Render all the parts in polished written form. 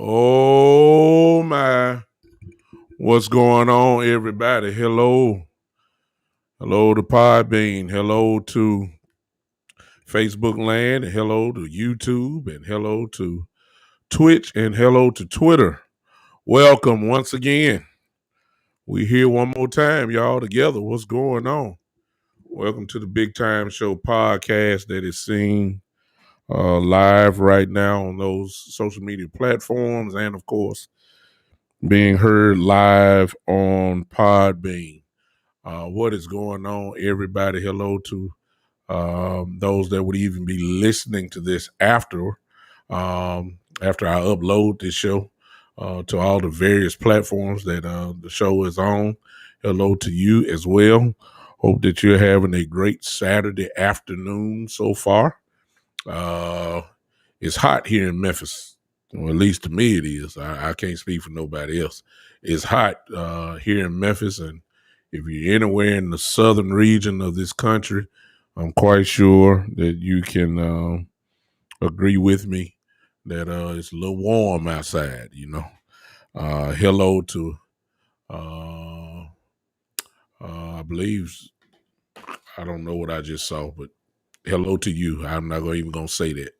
Oh my. What's going on, everybody? Hello. Hello to Podbean. Hello to Facebook land. And hello to YouTube. And hello to Twitch. And hello to Twitter. Welcome once again. We here one more time, y'all, together. What's going on? Welcome to the Big Time Show podcast that is seen live right now on those social media platforms and, of course, being heard live on Podbean. What is going on, everybody? Hello to those that would even be listening to this after I upload this show to all the various platforms that the show is on. Hello to you as well. Hope that you're having a great Saturday afternoon so far. It's hot here in Memphis. Well, at least to me it is. I can't speak for nobody else. It's hot here in Memphis, and if you're anywhere in the southern region of this country, I'm quite sure that you can agree with me that it's a little warm outside, you know. Hello to, I believe, I don't know what I just saw, but hello to you. I'm not even going to say that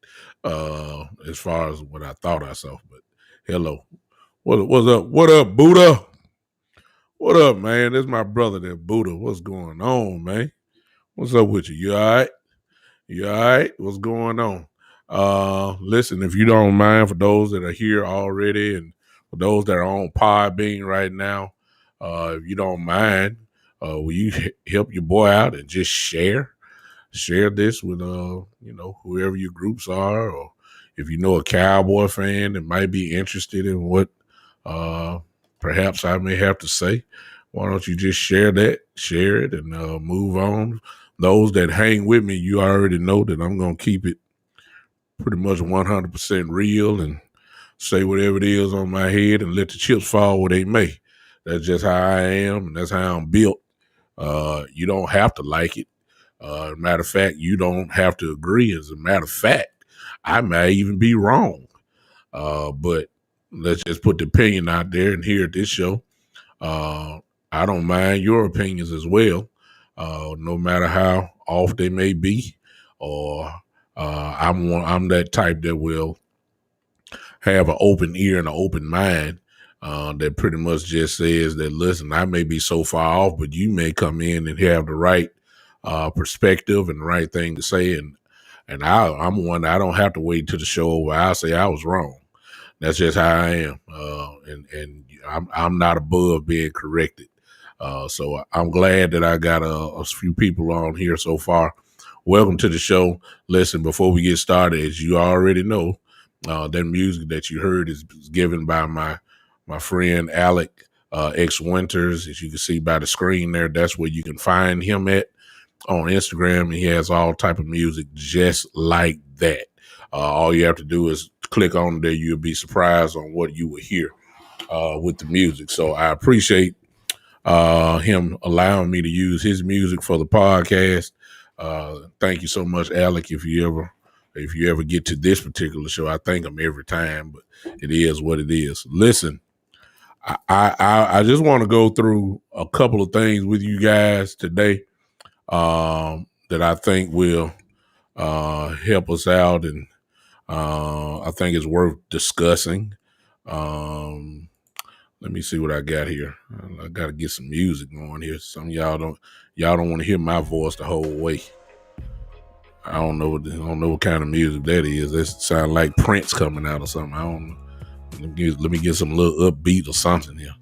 as far as what I thought I saw, but hello. What's up? What up, Buddha? What up, man? This is my brother there, Buddha. What's going on, man? What's up with you? You all right? You all right? What's going on? Listen, if you don't mind, for those that are here already and for those that are on Podbean right now, if you don't mind, will you help your boy out and just share this with whoever your groups are, or if you know a Cowboy fan that might be interested in what perhaps I may have to say, why don't you just share it and move on. Those that hang with me, you already know that I'm going to keep it pretty much 100% real and say whatever it is on my head and let the chips fall where they may. That's just how I am, and that's how I'm built. You don't have to like it. Matter of fact, you don't have to agree. As a matter of fact, I may even be wrong. But let's just put the opinion out there, and here at this show, I don't mind your opinions as well, no matter how off they may be, or I'm that type that will have an open ear and an open mind that pretty much just says that, listen, I may be so far off, but you may come in and have the right perspective and the right thing to say. And I'm one, I don't have to wait till the show over. I'll say I was wrong. That's just how I am. And I'm not above being corrected. So I'm glad that I got a few people on here so far. Welcome to the show. Listen, before we get started, as you already know, that music that you heard is given by my friend Alec X Winters. As you can see by the screen there, that's where you can find him at on Instagram. And he has all type of music just like that. All you have to do is click on there. You'll be surprised on what you will hear with the music. So I appreciate him allowing me to use his music for the podcast. Thank you so much, Alec. If you ever get to this particular show, I thank him every time, but it is what it is. Listen, I just want to go through a couple of things with you guys today that I think will help us out, and I think it's worth discussing. Let me see what I got here. I got to get some music going here. Some of y'all don't want to hear my voice the whole way. I don't know what kind of music that is. That sound like Prince coming out or something. I don't know. Let me get some little upbeat or something here.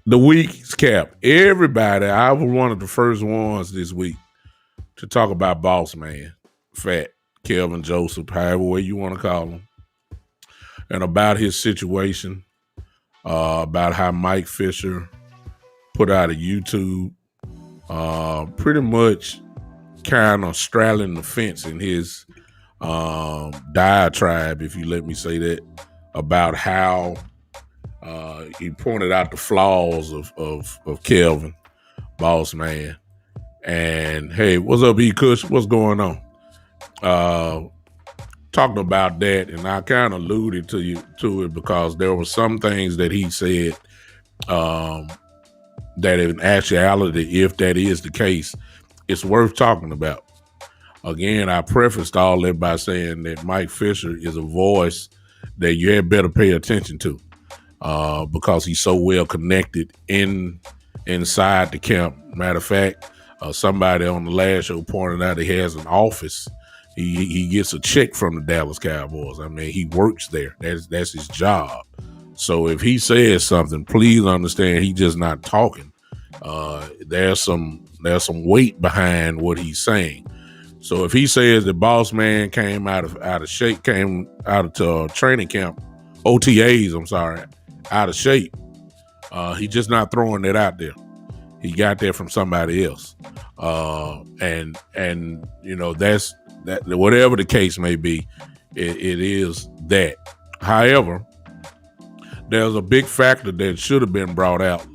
The week's cap. Everybody, I was one of the first ones this week to talk about Boss Man, Fat, Kelvin Joseph, however way you want to call him, and about his situation, about how Mike Fisher put out a YouTube, pretty much kind of straddling the fence in his diatribe, if you let me say that, about how he pointed out the flaws of Kelvin, Boss Man. And hey, what's up, E. Kush? What's going on? Talking about that, and I kind of alluded to it because there were some things that he said that in actuality, if that is the case, it's worth talking about. Again, I prefaced all that by saying that Mike Fisher is a voice that you had better pay attention to because he's so well connected inside the camp. Matter of fact, somebody on the last show pointed out he has an office. He gets a check from the Dallas Cowboys. I mean, he works there. That's his job. So if he says something, please understand he's just not talking. There's some weight behind what he's saying. So if he says that Boss Man came out of shape, came out of training camp, OTAs, I'm sorry, out of shape, he's just not throwing it out there. He got that from somebody else. And you know, that's that, whatever the case may be, it is that. However, there's a big factor that should have been brought out.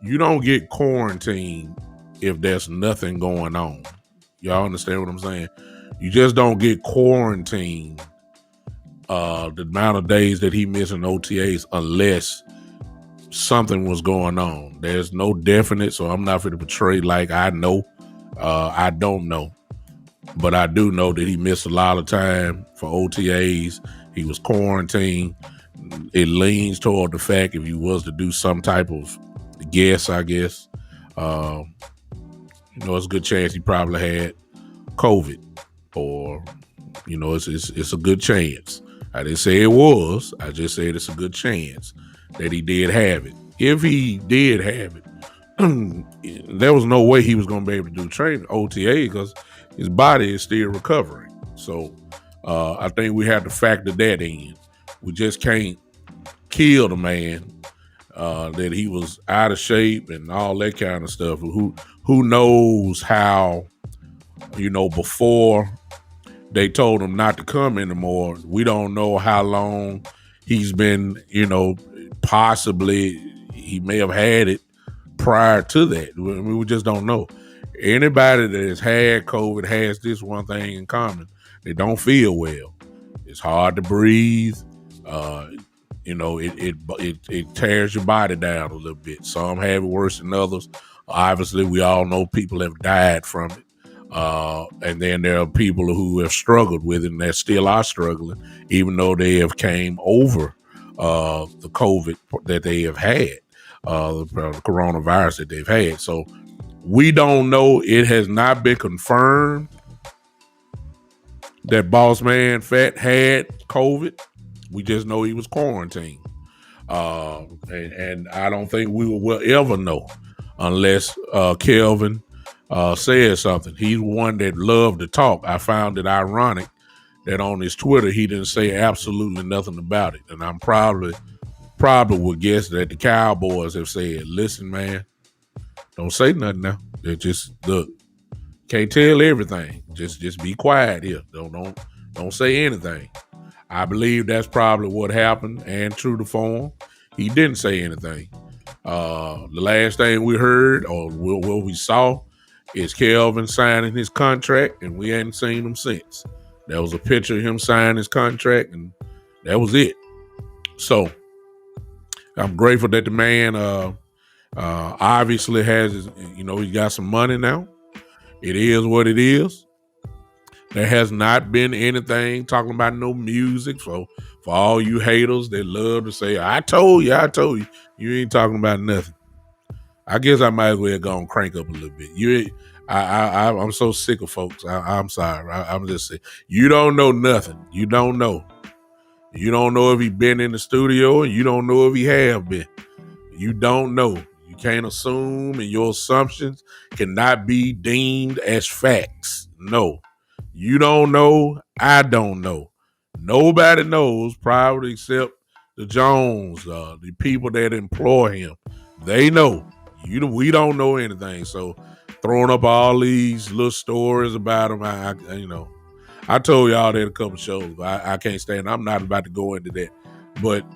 You don't get quarantined if there's nothing going on. Y'all understand what I'm saying? You just don't get quarantined the amount of days that he missing OTAs unless something was going on. There's no definite, so I'm not going to portray like I know. I don't know. But I do know that he missed a lot of time for OTAs. He was quarantined. It leans toward the fact if he was to do some type of guess, I guess, it's a good chance he probably had COVID, or, it's a good chance. I didn't say it was. I just said it's a good chance that he did have it. If he did have it, there was no way he was going to be able to do training OTA because his body is still recovering. So I think we have to factor that in. We just can't kill the man that he was out of shape and all that kind of stuff. Who knows how, before they told him not to come anymore, we don't know how long he's been, possibly he may have had it prior to that. We just don't know. Anybody that has had COVID has this one thing in common. They don't feel well. It's hard to breathe. It tears your body down a little bit. Some have it worse than others. Obviously, we all know people have died from it. And then there are people who have struggled with it and that still are struggling, even though they have came over the COVID that they have had. the coronavirus that they've had. So we don't know. It has not been confirmed that Boss Man Fat had COVID. We just know he was quarantined. And I don't think we will ever know unless Kelvin says something. He's one that loved to talk. I found it ironic that on his Twitter he didn't say absolutely nothing about it. And I'm probably would guess that the Cowboys have said, listen, man, don't say nothing now. They just look, can't tell everything. Just be quiet here. Don't say anything. I believe that's probably what happened, and true to form, he didn't say anything. The last thing we heard or what we saw is Kelvin signing his contract, and we hadn't seen him since. There was a picture of him signing his contract, and that was it. So I'm grateful that the man obviously has, he got some money now. It is what it is. There has not been anything talking about no music. So for all you haters that love to say, I told you, you ain't talking about nothing. I guess I might as well go and crank up a little bit. I'm so sick of folks. I'm sorry. I'm just saying, you don't know nothing. You don't know. You don't know if he been in the studio, and you don't know if he have been. You don't know. You can't assume, and your assumptions cannot be deemed as facts. No. You don't know. I don't know. Nobody knows, probably except the Jones, the people that employ him. They know. We don't know anything. So throwing up all these little stories about him, I told y'all that a couple shows. I can't stand. I'm not about to go into that. But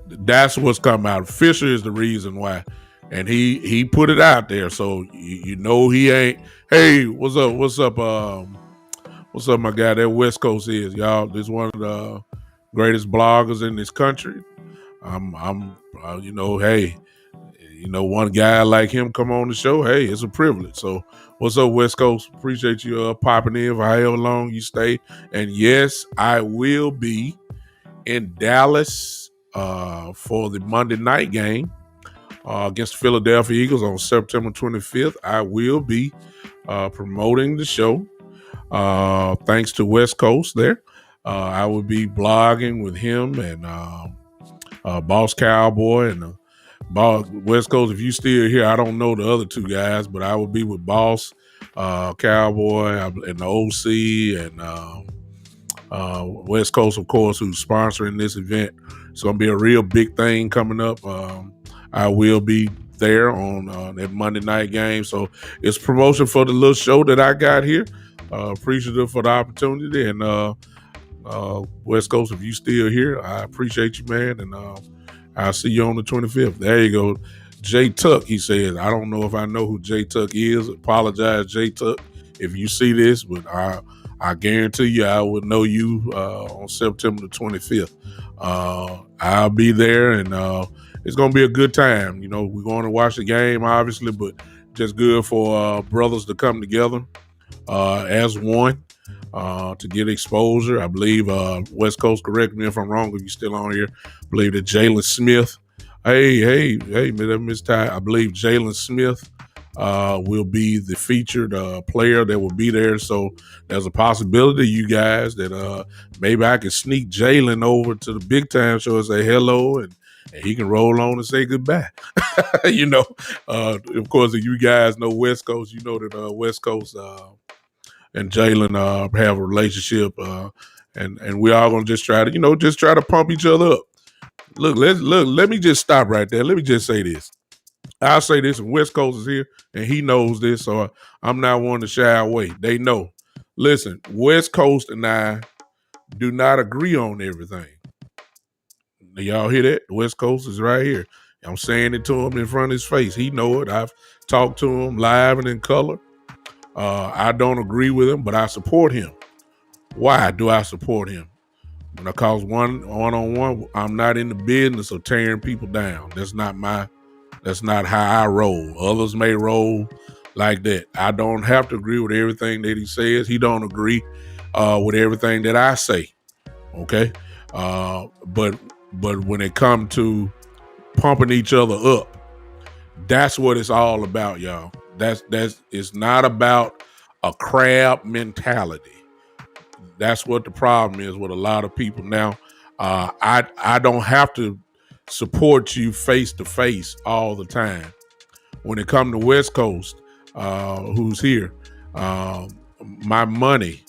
that's what's come out. Fisher is the reason why. And he put it out there. So you know he ain't. Hey, what's up? What's up? What's up, my guy? That West Coast is, y'all. This is one of the greatest bloggers in this country. Hey, one guy like him come on the show. Hey, it's a privilege. So what's up, West Coast? Appreciate you popping in for however long you stay. And yes, I will be in Dallas for the Monday night game against the Philadelphia Eagles on September 25th. I will be promoting the show. Thanks to West Coast there. I will be blogging with him and Boss Cowboy and Boss West Coast. If you still here, I don't know the other two guys, but I will be with Boss Cowboy and the OC and West Coast, of course, who's sponsoring this event. It's going to be a real big thing coming up. I will be there on that Monday night game. So it's promotion for the little show that I got here. Appreciative for the opportunity. And West Coast, if you still here, I appreciate you, man. And I'll see you on the 25th. There you go. Jay Tuck, he says, I don't know if I know who Jay Tuck is. Apologize, Jay Tuck, if you see this, but I guarantee you I will know you on September the 25th. I'll be there, and it's going to be a good time. We're going to watch the game, obviously, but just good for brothers to come together as one to get exposure. I believe West Coast, correct me if I'm wrong if you're still on here, I believe that Jalen Smith, hey, Miss Ty, I believe Jalen Smith will be the featured player that will be there. So there's a possibility, you guys, that maybe I can sneak Jalen over to the big time show and say hello, and he can roll on and say goodbye. Of course, if you guys know West Coast, you know that West Coast and Jalen have a relationship, and we all gonna just try to pump each other up. Let me just stop right there. Let me just say this. I'll say this, and West Coast is here, and he knows this, so I'm not one to shy away. They know. Listen, West Coast and I do not agree on everything. Y'all hear that? West Coast is right here. I'm saying it to him in front of his face. He know it. I've talked to him live and in color. I don't agree with him, but I support him. Why do I support him? Because one-on-one, I'm not in the business of tearing people down. That's not how I roll. Others may roll like that. I don't have to agree with everything that he says. He don't agree with everything that I say. Okay? But when it comes to pumping each other up. That's what it's all about, y'all. That's it's not about a crab mentality. That's what the problem is with a lot of people now. I don't have to support you face to face all the time. When it comes to West Coast, who's here, my money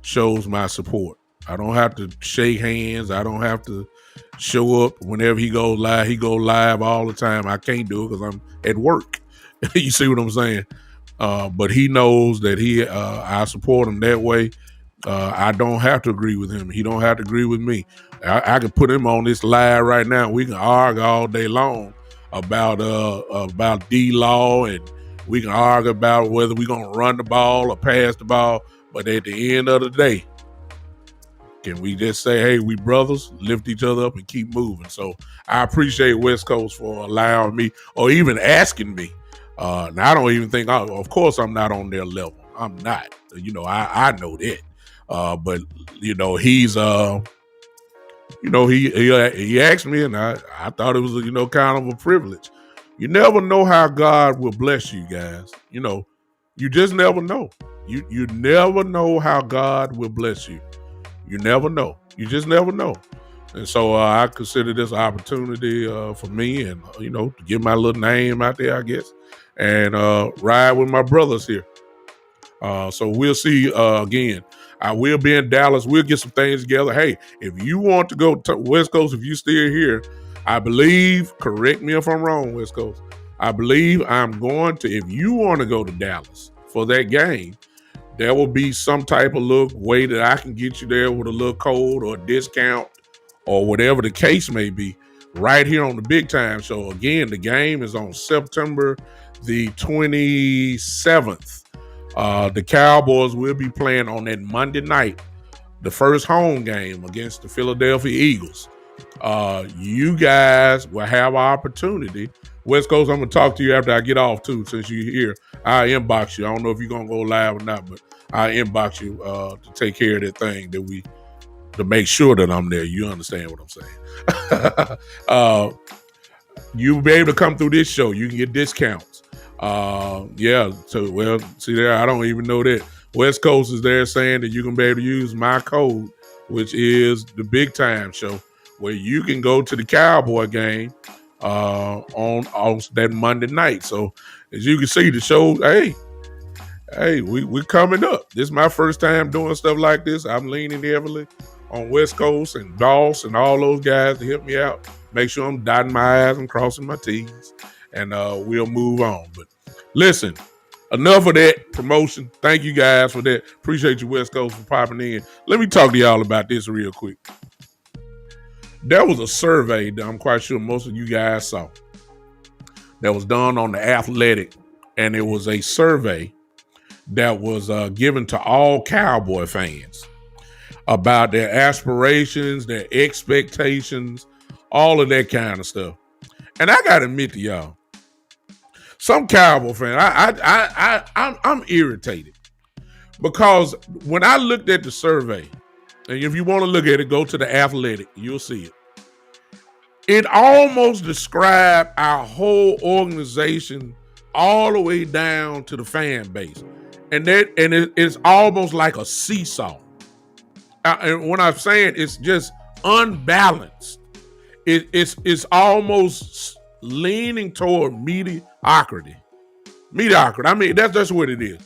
shows my support. I don't have to shake hands. I don't have to show up whenever he goes live. He goes live all the time. I can't do it because I'm at work. You see what I'm saying? But he knows that I support him that way. I don't have to agree with him. He don't have to agree with me. I can put him on this live right now. We can argue all day long about D-Law, and we can argue about whether we're going to run the ball or pass the ball. But at the end of the day, can we just say, hey, we brothers, lift each other up and keep moving? So I appreciate West Coast for allowing me or even asking me. Now, I don't even think, of course, I'm not on their level. I'm not. I know that. But, he's, he asked me, and I thought it was, kind of a privilege. You never know how God will bless you guys. You just never know. You never know how God will bless you. You never know. You just never know. And so I consider this an opportunity for me and, to get my little name out there, I guess, and ride with my brothers here. So we'll see again. I will be in Dallas. We'll get some things together. Hey, if you want to go to West Coast, if you still here, I believe, correct me if I'm wrong, West Coast, I believe I'm going to, if you want to go to Dallas for that game, there will be some type of little way that I can get you there with a little code or a discount or whatever the case may be right here on the Big Time Show. Again, the game is on September the 27th. The Cowboys will be playing on that Monday night, the first home game against the Philadelphia Eagles. You guys will have an opportunity. West Coast, I'm going to talk to you after I get off too, since you're here. I'll inbox you. I don't know if you're going to go live or not, but I'll inbox you to take care of that thing to make sure that I'm there. You understand what I'm saying? You'll be able to come through this show. You can get discounts. See there, I don't even know that. West Coast is there saying that you can be able to use my code, which is the Big Time Show, where you can go to the Cowboy game on that Monday night. So as you can see, the show, hey, we're coming up. This is my first time doing stuff like this. I'm leaning heavily on West Coast and Doss and all those guys to help me out. Make sure I'm dotting my I's and crossing my T's, and we'll move on. But listen, enough of that promotion. Thank you guys for that. Appreciate you, West Coast, for popping in. Let me talk to y'all about this real quick. There was a survey that I'm quite sure most of you guys saw that was done on The Athletic, and it was a survey that was given to all Cowboy fans about their aspirations, their expectations, all of that kind of stuff. And I gotta admit to y'all, some Cowboy fans, I'm irritated because when I looked at the survey, and if you want to look at it, go to The Athletic, you'll see it. It almost described our whole organization all the way down to the fan base. And it's almost like a seesaw. And when I'm saying it's just unbalanced, it's almost leaning toward mediocrity. I mean, that's what it is.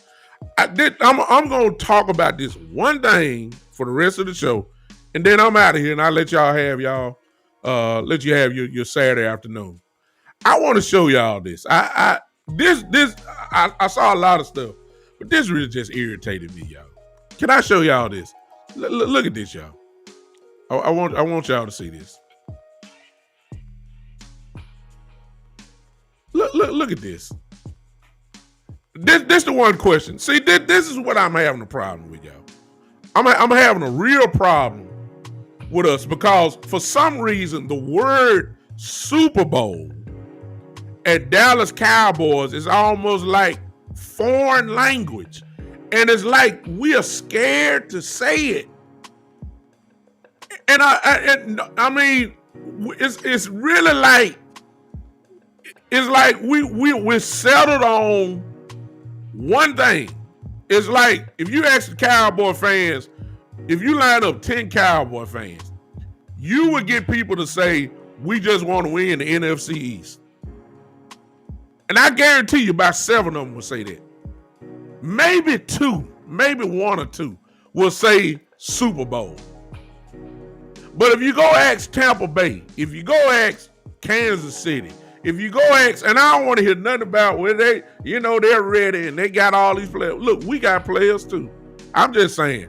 I'm going to talk about this one thing for the rest of the show, and then I'm out of here, and I'll let y'all have your Saturday afternoon. I want to show y'all this. I saw a lot of stuff, but this really just irritated me, y'all. Can I show y'all this? Look at this, y'all. I want y'all to see this. Look at this. This the one question. See, this is what I'm having a problem with, y'all. I'm having a real problem with us because for some reason the word Super Bowl at Dallas Cowboys is almost like foreign language, and it's like we are scared to say it. And I mean, it's really like It's like we're settled on one thing. It's like if you ask the Cowboy fans, if you line up 10 Cowboy fans, you would get people to say, we just want to win the NFC East. And I guarantee you about 7 of them will say that. Maybe 2, maybe 1 or 2 will say Super Bowl. But if you go ask Tampa Bay, if you go ask Kansas City, if you go ask, and I don't want to hear nothing about where they're ready and they got all these players. Look, we got players too. I'm just saying.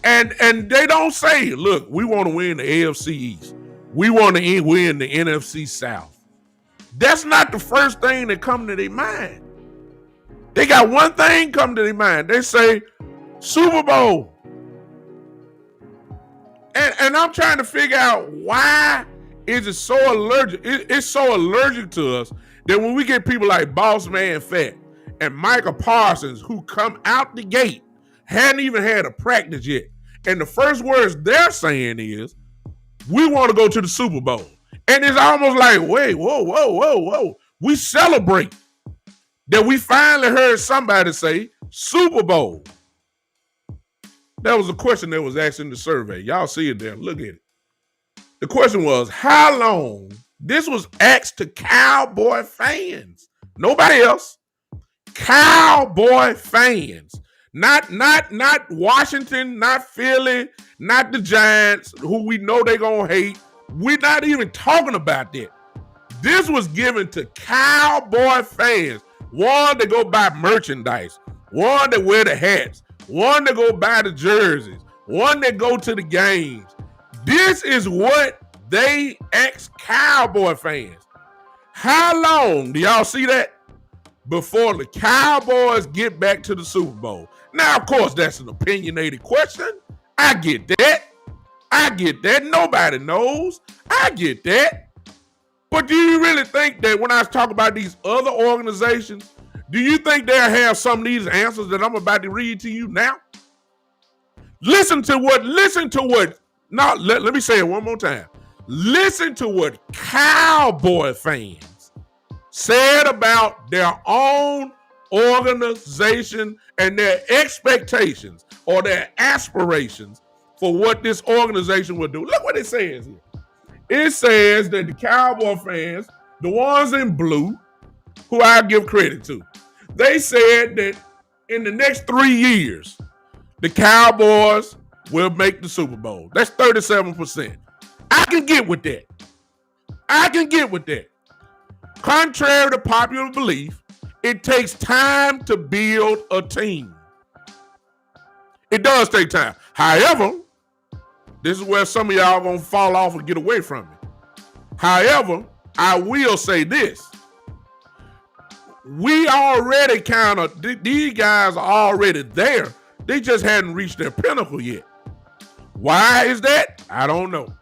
And they don't say, look, we want to win the AFC East. We want to win the NFC South. That's not the first thing that come to their mind. They got one thing come to their mind. They say Super Bowl. And I'm trying to figure out why is it so allergic. It's so allergic to us that when we get people like Boss Man Fat and Micah Parsons who come out the gate, hadn't even had a practice yet, and the first words they're saying is, we want to go to the Super Bowl. And it's almost like, wait, whoa. We celebrate that we finally heard somebody say Super Bowl. That was a question that was asked in the survey. Y'all see it there. Look at it. The question was, how long? This was asked to Cowboy fans. Nobody else. Cowboy fans. Not Washington, not Philly, not the Giants, who we know they're going to hate. We're not even talking about that. This was given to Cowboy fans. One to go buy merchandise. One to wear the hats. One to go buy the jerseys. One that go to the games. This is what they ask Cowboy fans. How long, do y'all see that? Before the Cowboys get back to the Super Bowl. Now, of course, that's an opinionated question. I get that. Nobody knows. I get that. But do you really think that when I talk about these other organizations, do you think they'll have some of these answers that I'm about to read to you now? Listen to what, let me say it one more time. Listen to what Cowboy fans said about their own organization and their expectations or their aspirations for what this organization will do. Look what it says here. It says that the Cowboy fans, the ones in blue, who I give credit to, they said that in the next 3 years, the Cowboys will make the Super Bowl. That's 37%. I can get with that. Contrary to popular belief, it takes time to build a team. It does take time. However, this is where some of y'all gonna fall off and get away from it. However, I will say this. We already these guys are already there. They just hadn't reached their pinnacle yet. Why is that? I don't know.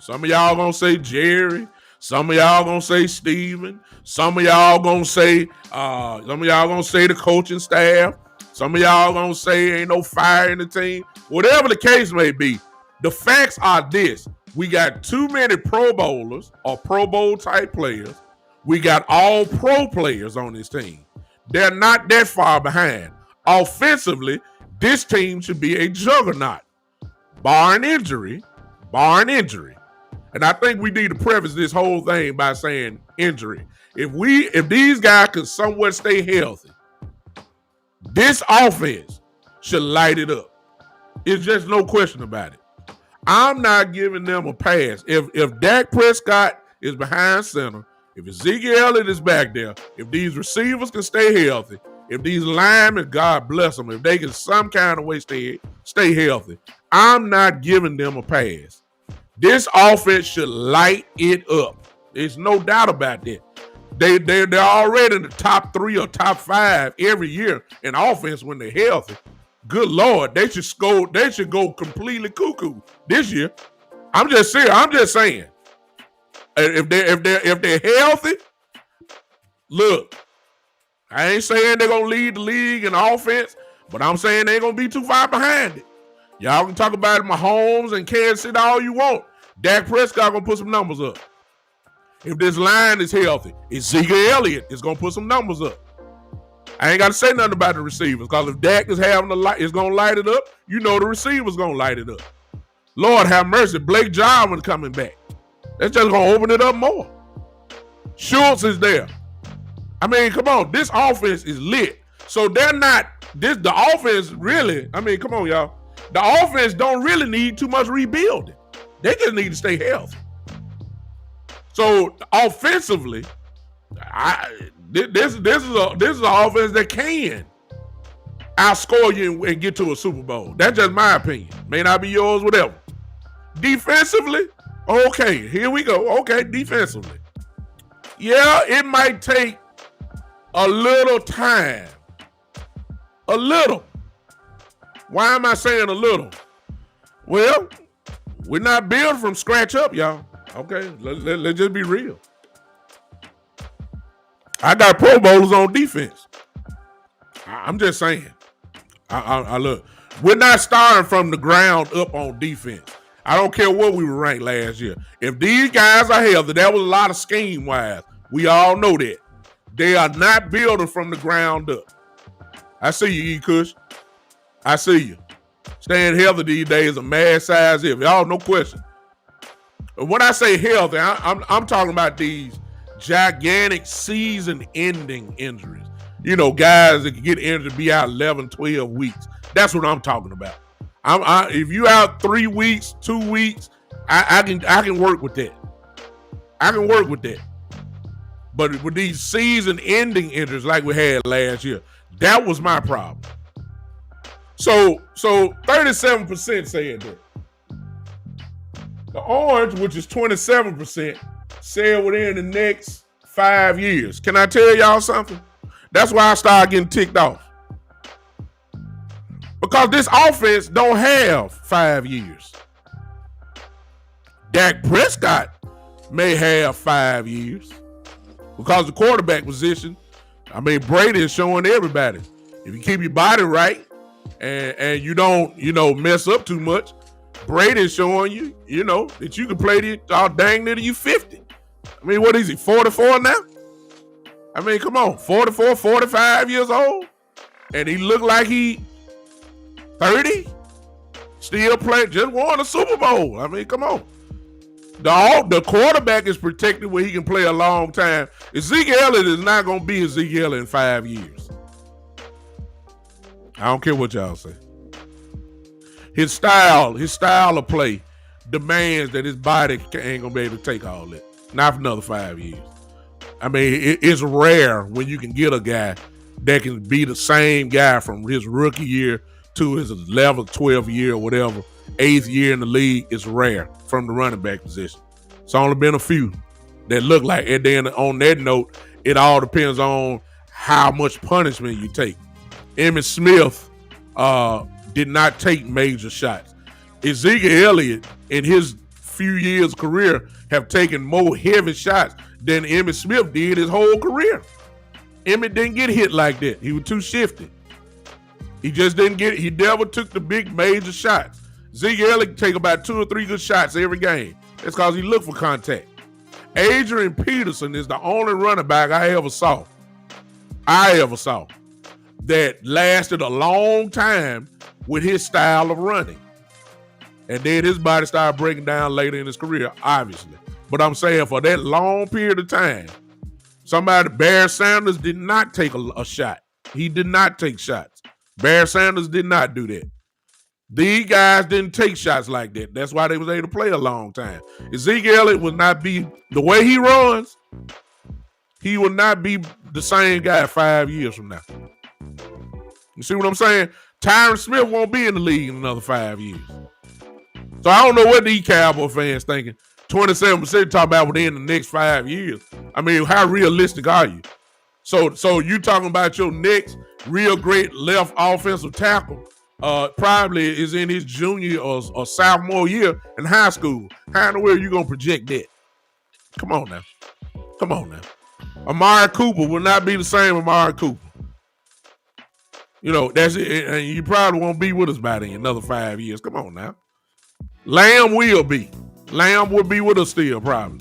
Some of y'all gonna say Jerry. Some of y'all gonna say Steven. Some of y'all gonna say the coaching staff. Some of y'all gonna say ain't no fire in the team. Whatever the case may be, the facts are this. We got too many Pro Bowlers or Pro Bowl type players. We got all pro players on this team. They're not that far behind. Offensively, this team should be a juggernaut, barring injury. And I think we need to preface this whole thing by saying injury. If these guys could somewhat stay healthy, this offense should light it up. It's just no question about it. I'm not giving them a pass. If Dak Prescott is behind center, if Ezekiel Elliott is back there, if these receivers can stay healthy, if these linemen, God bless them, if they can some kind of way stay healthy, I'm not giving them a pass. This offense should light it up. There's no doubt about that. They're already in the top 3 or top 5 every year in offense when they're healthy. Good Lord, they should go completely cuckoo this year. I'm just saying. If they're healthy, look, I ain't saying they're gonna lead the league in offense, but I'm saying they ain't gonna be too far behind it. Y'all can talk about Mahomes and Kansas City all you want. Dak Prescott gonna put some numbers up. If this line is healthy, Ezekiel Elliott is gonna put some numbers up. I ain't gotta say nothing about the receivers, because if Dak is having the light, is gonna light it up, you know the receivers gonna light it up. Lord have mercy, Blake Jarwin coming back. That's just gonna open it up more. Schultz is there. I mean, come on, this offense is lit. So they're not the offense really. I mean, come on, y'all. The offense don't really need too much rebuilding. They just need to stay healthy. So offensively, this is an offense that can outscore you and get to a Super Bowl. That's just my opinion. May not be yours, whatever. Defensively, okay, here we go. Okay, defensively. Yeah, it might take a little time. A little. Why am I saying a little? Well, we're not built from scratch up, y'all. Okay, let's just be real. I got Pro Bowlers on defense. I'm just saying. I look. We're not starting from the ground up on defense. I don't care what we were ranked last year. If these guys are healthy, that was a lot of scheme wise. We all know that. They are not building from the ground up. I see you, E. Kush. I see you. Staying healthy these days is a mad size if. Y'all, no question. When I say healthy, I'm talking about these gigantic season-ending injuries. You know, guys that can get injured, be out 11, 12 weeks. That's what I'm talking about. If you out 3 weeks, 2 weeks, I can work with that. I can work with that. But with these season-ending injuries like we had last year, that was my problem. So 37% said that. The orange, which is 27%, said within the next 5 years. Can I tell y'all something? That's why I started getting ticked off. Because this offense don't have 5 years. Dak Prescott may have 5 years. Because the quarterback position, I mean, Brady is showing everybody. If you keep your body right and you don't, mess up too much, Brady is showing you, that you can play all dang near to you 50. I mean, what is he, 44 now? I mean, come on, 44, 45 years old? And he looked like he 30? Still playing, just won a Super Bowl. I mean, come on. The quarterback is protected where he can play a long time. Ezekiel Elliott is not going to be Ezekiel Elliott in 5 years. I don't care what y'all say. His style of play demands that his body ain't going to be able to take all that. Not for another 5 years. I mean, it's rare when you can get a guy that can be the same guy from his rookie year to his 11th, 12th year or whatever, 8th year in the league. It's rare from the running back position. It's only been a few that look like. And then on that note, it all depends on how much punishment you take. Emmitt Smith did not take major shots. Ezekiel Elliott, in his few years career, have taken more heavy shots than Emmitt Smith did his whole career. Emmitt didn't get hit like that. He was too shifty. He just didn't get it. He never took the big major shots. Ezekiel Elliott take about 2 or 3 good shots every game. That's because he looked for contact. Adrian Peterson is the only running back I ever saw that lasted a long time with his style of running. And then his body started breaking down later in his career, obviously. But I'm saying for that long period of time, Barry Sanders did not take a shot. He did not take shots. Barry Sanders did not do that. These guys didn't take shots like that. That's why they was able to play a long time. Ezekiel Elliott would not be, the way he runs, he will not be the same guy 5 years from now. You see what I'm saying? Tyron Smith won't be in the league in another 5 years. So I don't know what these Cowboy fans thinking. 27% talking about within the next 5 years. I mean, how realistic are you? So you talking about your next real great left offensive tackle probably is in his junior or sophomore year in high school. How in the world are you going to project that? Come on now. Amari Cooper will not be the same Amari Cooper. That's it. And you probably won't be with us by then, another 5 years. Come on now. Lamb will be. Lamb will be with us still, probably.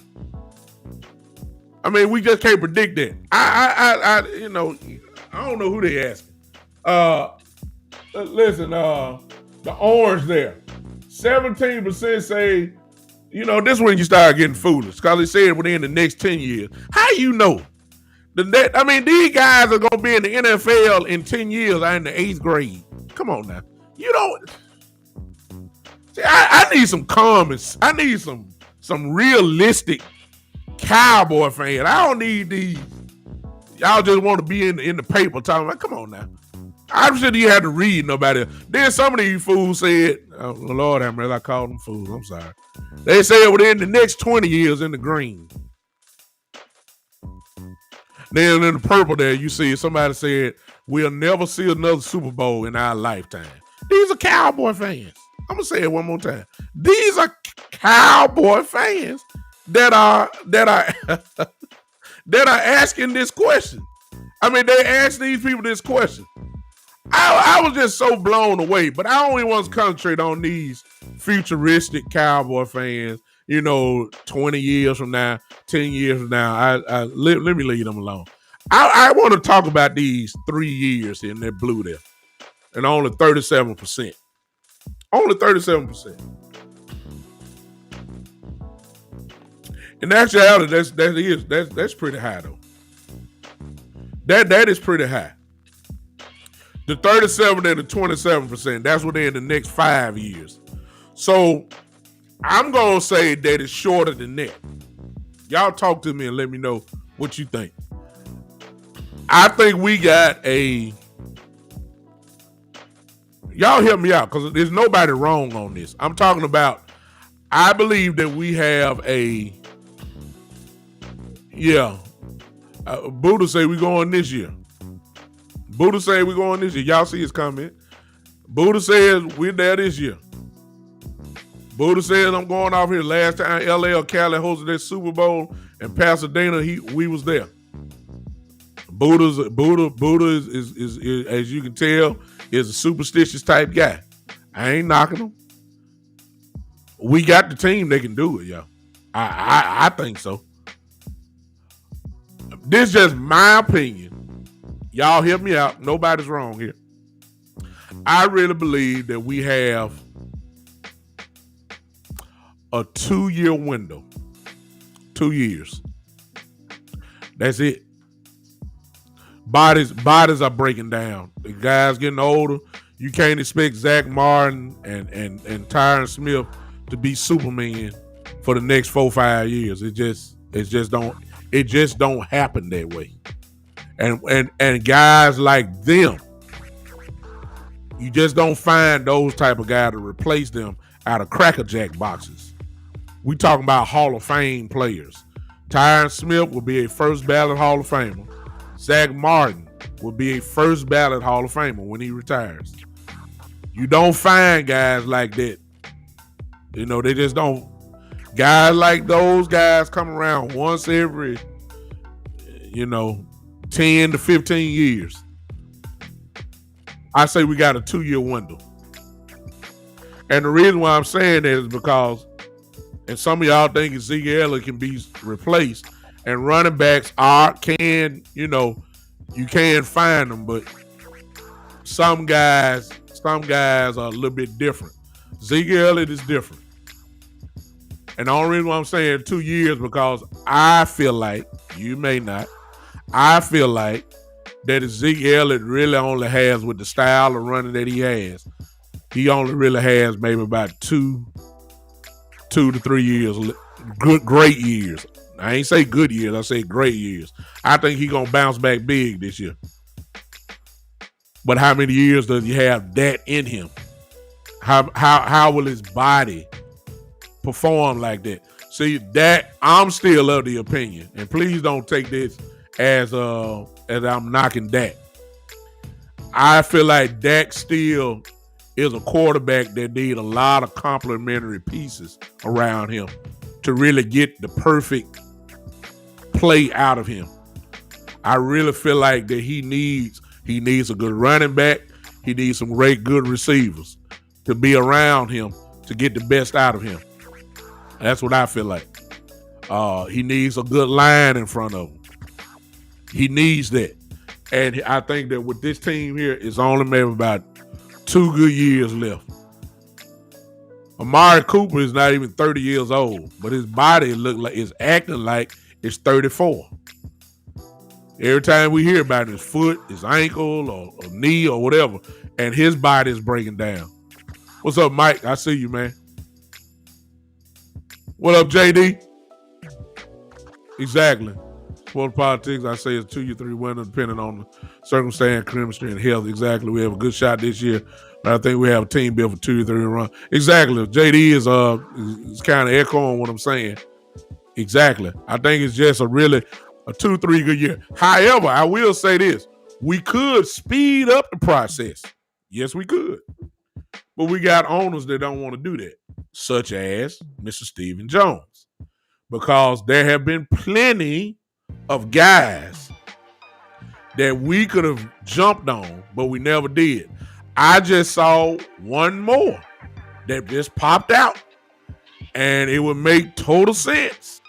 I mean, we just can't predict that. I don't know who they asking. Listen, the orange there, 17% say, this is when you start getting foolish because they said within the next 10 years. How you know? These guys are going to be in the NFL in 10 years. I'm in the 8th grade. Come on now. You don't. See, I need some comments. I need some realistic Cowboy fans. I don't need these. Y'all just want to be in the paper talking about, come on now. I'm sure you had to read nobody. Then some of these fools said, oh, Lord have mercy, I called them fools. I'm sorry. They said within the next 20 years in the green. Then in the purple there, you see somebody said, we'll never see another Super Bowl in our lifetime. These are Cowboy fans. I'm going to say it one more time. These are Cowboy fans that are that are asking this question. They asked these people this question. I was just so blown away, but I only want to concentrate on these futuristic Cowboy fans, 20 years from now, 10 years from now. Let me leave them alone. I want to talk about these 3 years in that blue there, and only 37%. Only 37%. In actuality, that's pretty high though. That is pretty high. The 37 and the 27%, that's within the next 5 years. So I'm going to say that it's shorter than that. Y'all talk to me and let me know what you think. I think we got y'all help me out because there's nobody wrong on this. I'm talking about, I believe that we have Buddha say we going this year. Buddha say we going this year. Y'all see his comment. Buddha says we're there this year. Buddha says I'm going off here. Last time LA or Cali hosted that Super Bowl in Pasadena, we was there. Buddha is as you can tell, is a superstitious type guy. I ain't knocking him. We got the team that can do it, yo. I think so. This is just my opinion. Y'all help me out. Nobody's wrong here. I really believe that we have a 2-year window. 2 years. That's it. Bodies are breaking down. The guys getting older. You can't expect Zach Martin and Tyron Smith to be Superman for the next 4-5 years. It just don't happen that way. And guys like them, you just don't find those type of guys to replace them out of Cracker Jack boxes. We talking about Hall of Fame players. Tyron Smith will be a first ballot Hall of Famer. Zach Martin will be a first ballot Hall of Famer when he retires. You don't find guys like that. They just don't. Guys like those guys come around once every, 10 to 15 years. I say we got a 2-year window. And the reason why I'm saying that is because, and some of y'all think Zeke Elliott can be replaced, and running backs you can find them, but some guys are a little bit different. Zeke Elliott is different. And the only reason why I'm saying 2 years because I feel like, you may not, I feel like that Zeke Elliott really only has, with the style of running that he has, he only really has maybe about 2 to 3 years, great years. I ain't say good years, I say great years. I think he's gonna bounce back big this year. But how many years does he have that in him? How will his body perform like that? See, that I'm still of the opinion, and please don't take this as I'm knocking Dak. I feel like Dak still is a quarterback that need a lot of complementary pieces around him to really get the perfect play out of him. I really feel like that he needs a good running back. He needs some great good receivers to be around him to get the best out of him. That's what I feel like. He needs a good line in front of him. He needs that. And I think that with this team here, it's only maybe about 2 good years left. Amari Cooper is not even 30 years old, but his body is acting like it's 34. Every time we hear about his foot, his ankle, or knee, or whatever, and his body is breaking down. What's up, Mike? I see you, man. What up, JD? Exactly. Sports politics, I say, is 2-3 winners, depending on the circumstance, chemistry, and health. Exactly. We have a good shot this year, but I think we have a team built for 2-3 run. Exactly. JD is kind of echoing what I'm saying. Exactly. I think it's just a 2-3 good year. However, I will say this. We could speed up the process. Yes, we could. But we got owners that don't want to do that, such as Mr. Stephen Jones, because there have been plenty of guys that we could have jumped on, but we never did. I just saw one more that just popped out, and it would make total sense.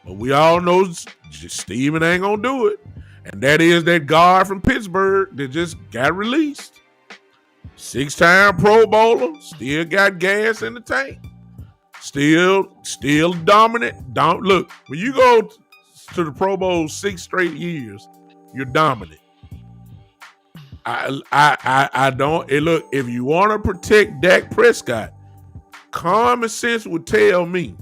But we all know Steven ain't gonna do it, and that is that guard from Pittsburgh that just got released. 6-time Pro Bowler, still got gas in the tank, still dominant. Look, when you go to the Pro Bowl 6 straight years, you're dominant. I don't. Look, if you want to protect Dak Prescott, common sense would tell me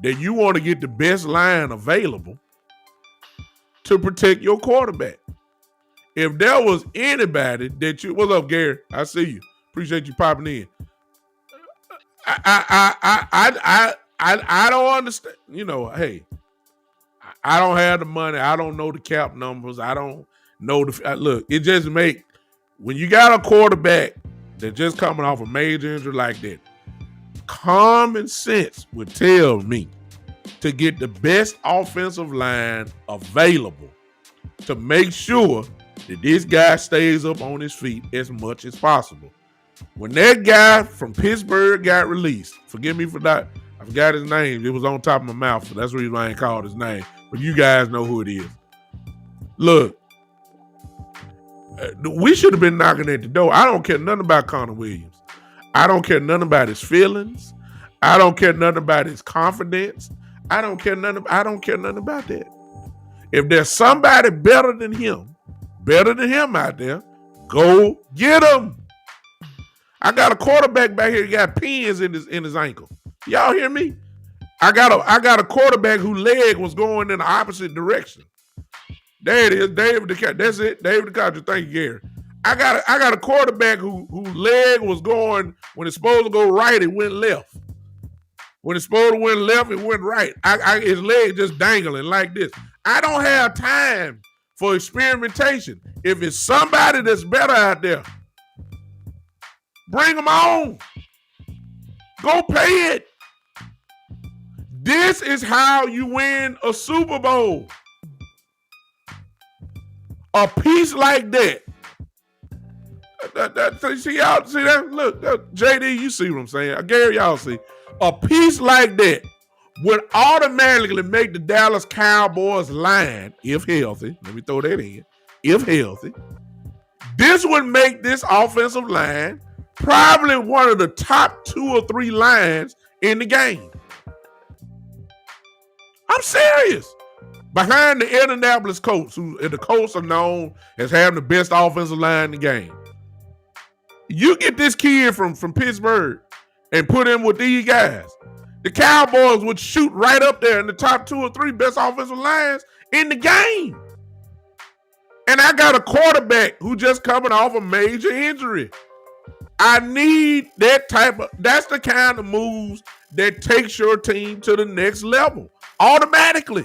that you want to get the best line available to protect your quarterback. If there was anybody that you, what's up, Gary? I see you. Appreciate you popping in. I don't understand. You know, hey, I don't have the money. I don't know the cap numbers. I don't know look. It just when you got a quarterback that just coming off a major injury like that, common sense would tell me to get the best offensive line available to make sure that this guy stays up on his feet as much as possible. When that guy from Pittsburgh got released, forgive me for that, I forgot his name. It was on top of my mouth, so that's the reason I ain't called his name. But you guys know who it is. Look, we should have been knocking at the door. I don't care nothing about Connor Williams. I don't care nothing about his feelings. I don't care nothing about his confidence. I don't care nothing about that. If there's somebody better than him out there, go get him. I got a quarterback back here. He got pins in his ankle. Y'all hear me? I got a quarterback whose leg was going in the opposite direction. There it is, David DeCastro. That's it, David DeCastro. Thank you, Gary. I got a quarterback whose leg was going, when it's supposed to go right, it went left. When it's supposed to went left, it went right. His leg just dangling like this. I don't have time for experimentation. If it's somebody that's better out there, bring them on. Go pay it. This is how you win a Super Bowl. A piece like that. See that? Look, JD, you see what I'm saying? Gary, y'all see. A piece like that would automatically make the Dallas Cowboys line, if healthy, let me throw that in, if healthy, this would make this offensive line probably one of the top 2 or 3 lines in the game. I'm serious. Behind the Indianapolis Colts, the Colts are known as having the best offensive line in the game. You get this kid from Pittsburgh and put him with these guys, the Cowboys would shoot right up there in the top 2 or 3 best offensive lines in the game. And I got a quarterback who just coming off a major injury. I need that's the kind of moves that takes your team to the next level automatically.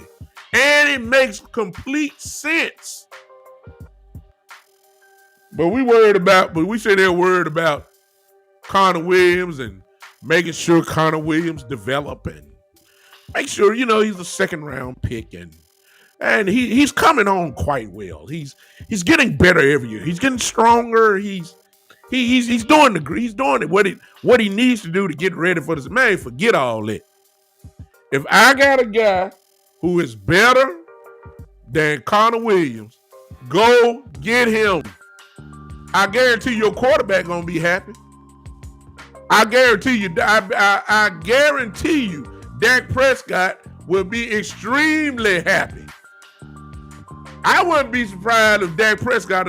And it makes complete sense. But we sit there worried about Connor Williams and making sure Connor Williams develop and make sure, he's a 2nd round pick and he's coming on quite well. He's getting better every year. He's getting stronger. He's doing what he needs to do to get ready for this. Man, forget all that. If I got a guy who is better than Connor Williams, go get him. I guarantee your quarterback gonna be happy. I guarantee you. I guarantee you, Dak Prescott will be extremely happy. I wouldn't be surprised if Dak Prescott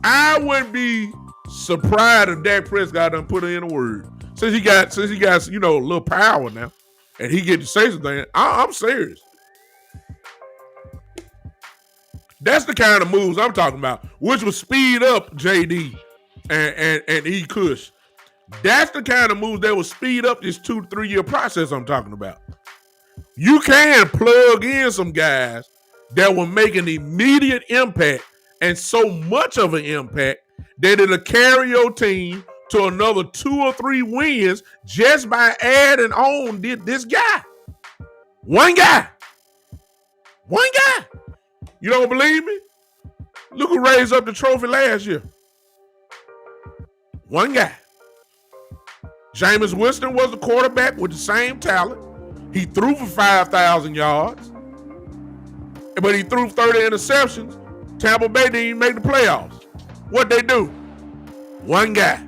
I wouldn't be surprised if Dak Prescott done put in a word. Since he got a little power now, and he get to say something. I'm serious. That's the kind of moves I'm talking about, which will speed up JD and E. Kush. That's the kind of moves that will speed up this 2 to 3 year process I'm talking about. You can plug in some guys that will make an immediate impact, and so much of an impact that it'll carry your team to another 2 or 3 wins just by adding on this guy. One guy. You don't believe me? Look who raised up the trophy last year. One guy. Jameis Winston was the quarterback with the same talent. He threw for 5,000 yards, but he threw 30 interceptions. Tampa Bay didn't even make the playoffs. What'd they do? One guy.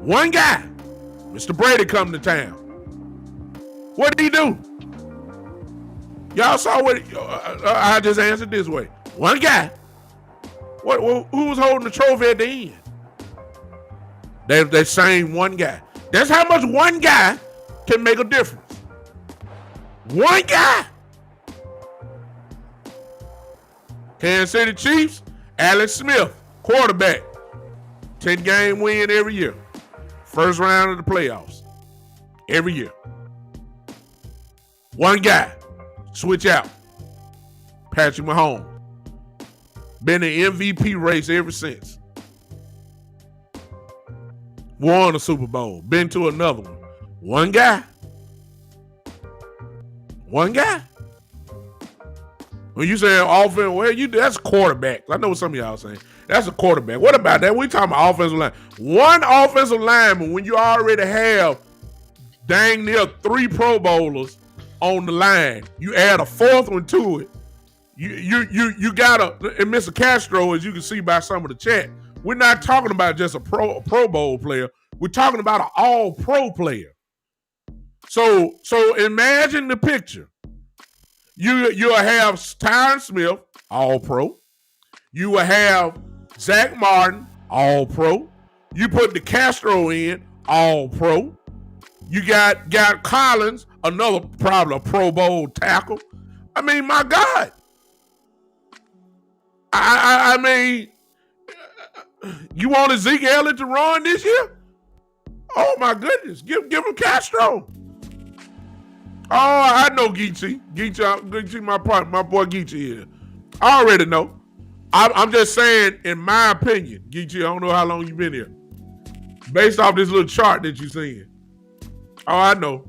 Mr. Brady come to town. What did he do? Y'all saw what I just answered this way. One guy. Who was holding the trophy at the end? That same one guy. That's how much one guy can make a difference. One guy. Kansas City Chiefs, Alex Smith, quarterback. 10-game win every year. First round of the playoffs. Every year. One guy. Switch out. Patrick Mahomes. Been in the MVP race ever since. Won a Super Bowl. Been to another one. One guy. When you say offense, that's quarterback. I know what some of y'all saying. That's a quarterback. What about that? We talking about offensive line. One offensive lineman, when you already have dang near 3 Pro Bowlers on the line, you add a 4th one to it. You gotta, and Mr. Castro, as you can see by some of the chat, we're not talking about just a Pro Bowl player. We're talking about an all-pro player. So imagine the picture. You'll have Tyron Smith, all-pro. You will have Zach Martin, all-pro. You put the Castro in, all-pro. You got Collins, another probably a Pro Bowl tackle. I mean, my God. I mean, you want Ezekiel Elliott to run this year? Oh my goodness, give him Castro. Oh, I know Geechee. Geechee, my boy Geechee here. I already know. I'm just saying, in my opinion, Geechee, I don't know how long you've been here. Based off this little chart that you're seeing. Oh, I know.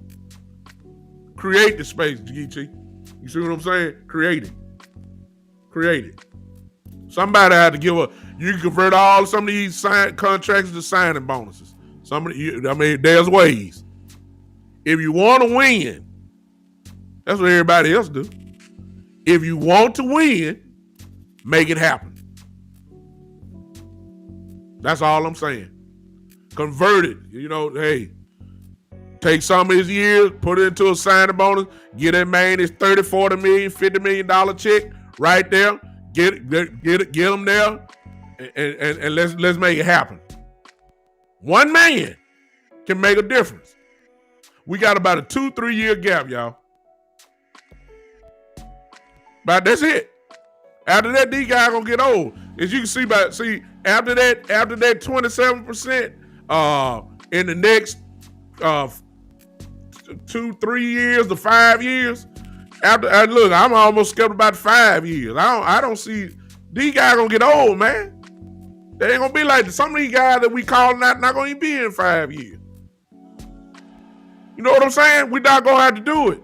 Create the space, Geechee. You see what I'm saying? Create it. Somebody had to you can convert some of these contracts to signing bonuses. There's ways. If you want to win, that's what everybody else do. If you want to win, make it happen. That's all I'm saying. Convert it. Hey, take some of his years, put it into a signing bonus, get that man his $30, $40 million, $50 million check right there. Get him there, and let's make it happen. One man can make a difference. We got about a 2-3 year gap, y'all. But that's it. After that, these guys gonna get old. As you can see, after that 27%, in the next 2-3 years to 5 years. Look, I'm almost skeptical about 5 years. I don't see these guys gonna get old, man. They ain't gonna be like some of these guys that we call not gonna even be in 5 years. You know what I'm saying? We not gonna have to do it.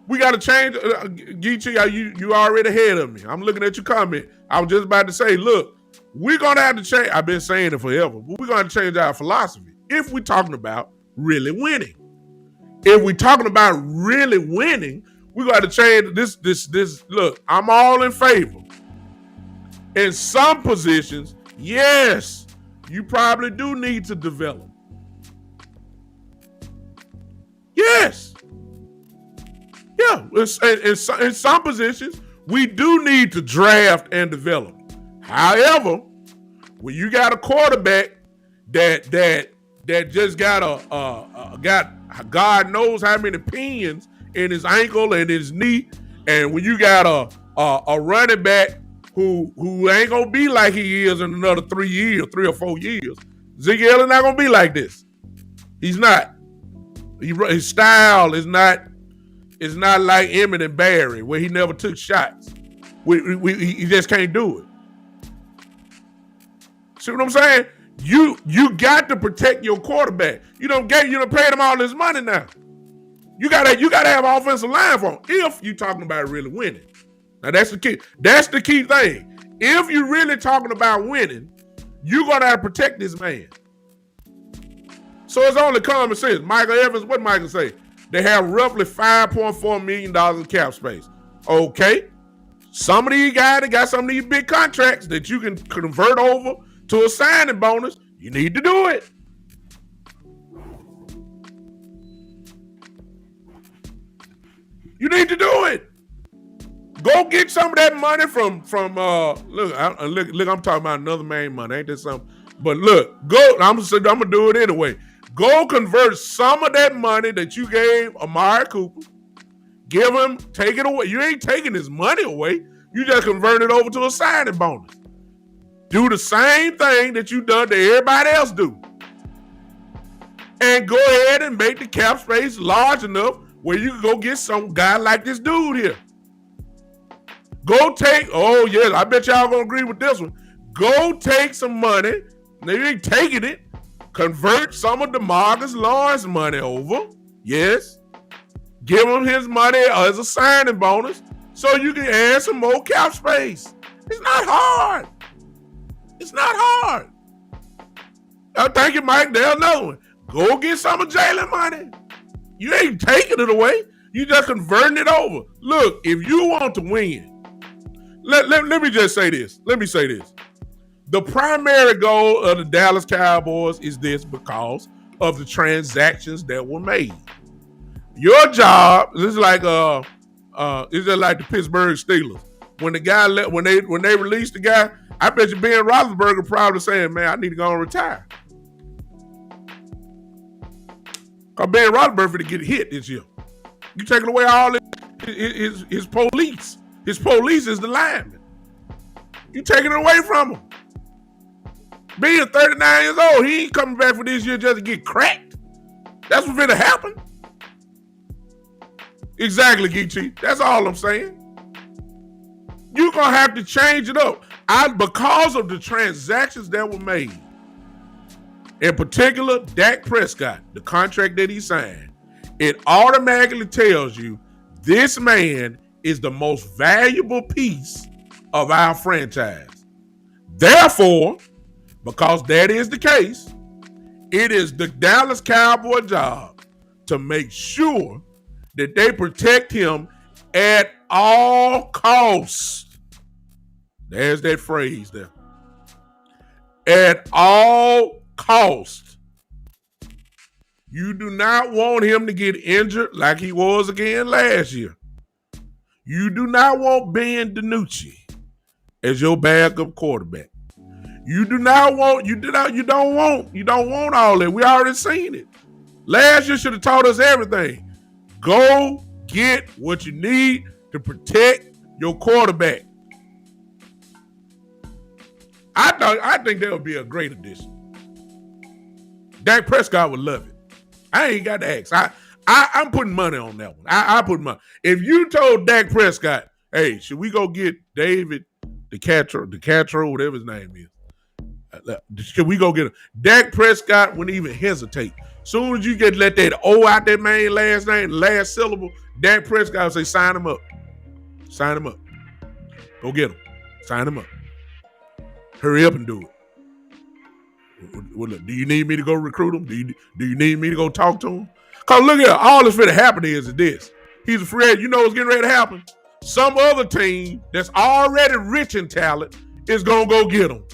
We gotta change. Geechee, you already ahead of me. I'm looking at your comment. I was just about to say, look, we're gonna have to change. I've been saying it forever, but we're gonna change our philosophy if we're talking about really winning. If we're talking about really winning, we got to change this. Look, I'm all in favor. In some positions, yes, you probably do need to develop. Yes. Yeah. In some positions, we do need to draft and develop. However, when you got a quarterback that just got God knows how many pins in his ankle and his knee, and when you got a running back who ain't gonna be like he is in another 3 years, 3 or 4 years, Zeke Elliott not gonna be like this. He's not. His style is not like Emmett and Barry, where he never took shots. He just can't do it. See what I'm saying? You got to protect your quarterback. You don't paid him all this money now. You gotta have offensive line for him if you talking about really winning. Now that's the key. That's the key thing. If you're really talking about winning, you're gonna have to protect this man. So it's only common sense. Michael Evans, what Michael say? They have roughly $5.4 million in cap space. Okay. Some of these guys that got some of these big contracts that you can convert over to a signing bonus, you need to do it. You need to do it. Go get some of that money from look, I'm talking about another man money. Ain't that something? But look, I'm gonna do it anyway. Go convert some of that money that you gave Amari Cooper. Give him, take it away. You ain't taking his money away. You just convert it over to a signing bonus. Do the same thing that you done that everybody else do. And go ahead and make the cap space large enough where you can go get some guy like this dude here. Go take, oh yeah, I bet y'all gonna agree with this one. Go take some money. Now you ain't taking it. Convert some of DeMarcus Lawrence money over. Yes. Give him his money as a signing bonus so you can add some more cap space. It's not hard. It's not hard. Thank you, Mike. There's another one. Go get some of Jalen money. You ain't taking it away. You just converting it over. Look, if you want to win, let me just say this. Let me say this. The primary goal of the Dallas Cowboys is this because of the transactions that were made. Your job, this is like it's just like the Pittsburgh Steelers. When the guy when they released the guy, I bet you Ben Roethlisberger probably saying, "Man, I need to go and retire." Cause Ben Roethlisberger to get hit this year. You taking away all his police. His police is the lineman. You taking it away from him. Being 39 years old, he ain't coming back for this year just to get cracked. That's what's going to happen. Exactly, Geechee. That's all I'm saying. You're going to have to change it up. Because of the transactions that were made, in particular, Dak Prescott, the contract that he signed, it automatically tells you this man is the most valuable piece of our franchise. Therefore, because that is the case, it is the Dallas Cowboy job to make sure that they protect him at all costs. There's that phrase there. At all costs. You do not want him to get injured like he was again last year. You do not want Ben DiNucci as your backup quarterback. You don't want all that. We already seen it. Last year should have taught us everything. Go get what you need to protect your quarterback. I think that would be a great addition. Dak Prescott would love it. I ain't got to ask. I'm putting money on that one. I put money. If you told Dak Prescott, hey, should we go get David DeCastro, whatever his name is? Should we go get him? Dak Prescott wouldn't even hesitate. Soon as you let that O out that man last name, last syllable, Dak Prescott will say, sign him up. Sign him up. Go get him. Sign him up. Hurry up and do it. Well, look, do you need me to go recruit him? Do you need me to go talk to him? Cause look at all that's finna happen is this. He's a free agent. You know what's getting ready to happen? Some other team that's already rich in talent is gonna go get him.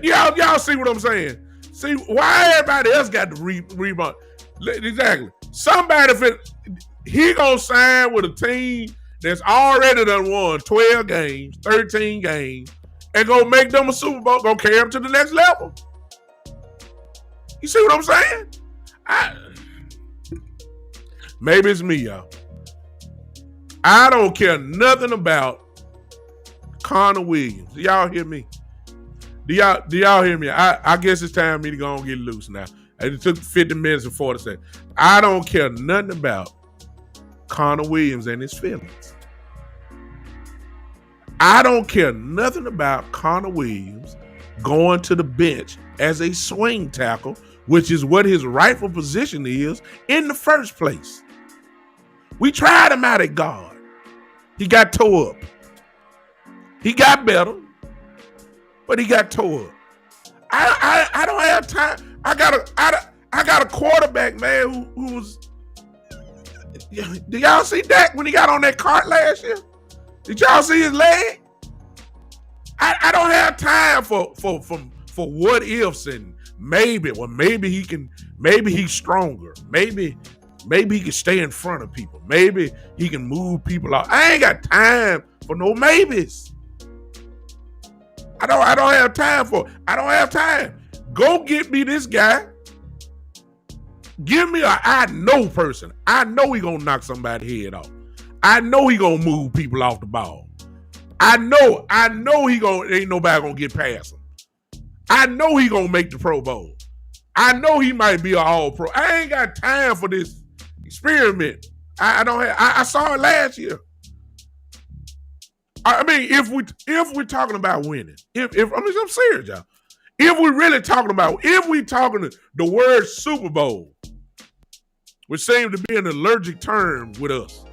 Y'all see what I'm saying? See why everybody else got the rebound? Exactly. Somebody he gonna sign with a team that's already done won 12 games, 13 games, and gonna make them a Super Bowl, gonna carry them to the next level. You see what I'm saying? Maybe it's me, y'all. I don't care nothing about Connor Williams. Do y'all hear me? Do y'all hear me? I guess it's time for me to go and get loose now. It took 50 minutes and 40 seconds. I don't care nothing about Connor Williams and his feelings. I don't care nothing about Connor Williams going to the bench as a swing tackle, which is what his rightful position is in the first place. We tried him out at guard. He got tore up. He got better, but he got tore up. I don't have time. I got a quarterback, man, who's. Did y'all see Dak when he got on that cart last year? Did y'all see his leg? I don't have time for what ifs and maybe he's stronger. Maybe he can stay in front of people. Maybe he can move people out. I ain't got time for no maybes. I don't have time for it. I don't have time. Go get me this guy. Give me I know person. I know he gonna knock somebody's head off. I know he gonna move people off the ball. I know ain't nobody gonna get past him. I know he gonna make the Pro Bowl. I know he might be an All-Pro. I ain't got time for this experiment. I saw it last year. I mean, if we're talking about winning, I'm serious, y'all. If we talking the word Super Bowl, which seems to be an allergic term with us.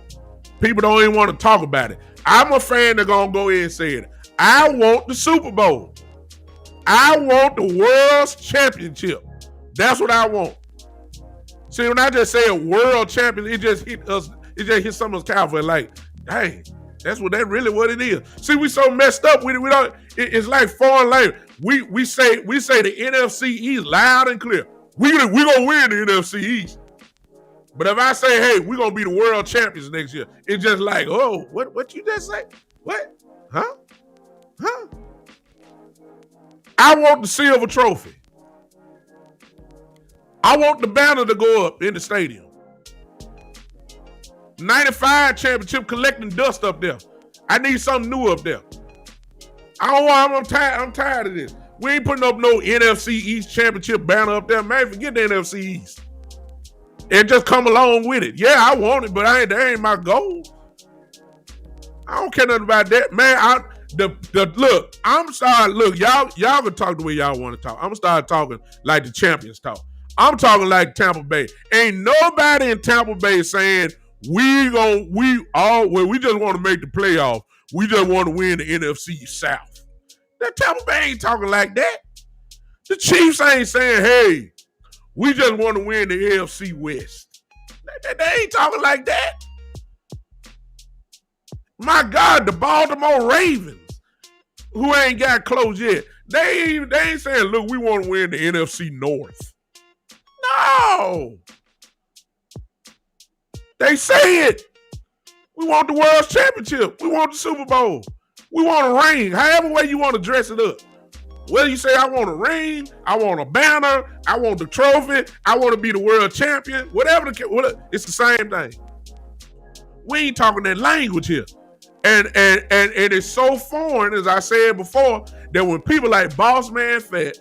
People don't even want to talk about it. I'm a fan that's gonna go ahead and say it. I want the Super Bowl. I want the world's championship. That's what I want. See, when I just say a world champion, it just hit us. It just hit some of us Cowboy like, hey, that's really what it is. See, we so messed up. We don't. It's like foreign language. We say the NFC East loud and clear. We gonna win the NFC East. But if I say, hey, we're gonna be the world champions next year, it's just like, oh, what you just say? What? Huh? I want the silver trophy. I want the banner to go up in the stadium. 95 championship collecting dust up there. I need something new up there. I'm tired of this. We ain't putting up no NFC East championship banner up there, man. Forget the NFC East. And just come along with it. Yeah, I want it, but that ain't my goal. I don't care nothing about that, man. Look, I'm sorry. Look, y'all can talk the way y'all want to talk. I'm gonna start talking like the champions talk. I'm talking like Tampa Bay. Ain't nobody in Tampa Bay saying we just want to make the playoff. We just want to win the NFC South. That Tampa Bay ain't talking like that. The Chiefs ain't saying, hey, we just want to win the AFC West. They ain't talking like that. My God, the Baltimore Ravens, who ain't got close yet, they ain't saying, look, we want to win the NFC North. No. They say it. We want the World Championship. We want the Super Bowl. We want a ring. However way you want to dress it up. Whether you say I want a ring, I want a banner, I want the trophy, I want to be the world champion, whatever it's the same thing. We ain't talking that language here. And it's so foreign, as I said before, that when people like Boss Man Fett,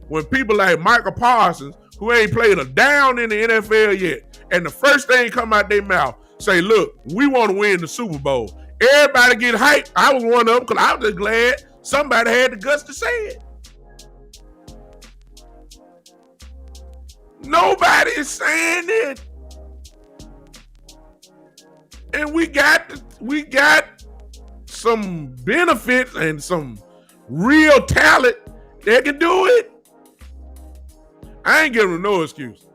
when people like Michael Parsons, who ain't played a down in the NFL yet, and the first thing come out their mouth, say, look, we want to win the Super Bowl. Everybody get hyped. I was one of them because I was just glad somebody had the guts to say it. Nobody is saying it. And we got some benefits and some real talent that can do it. I ain't giving him no excuse.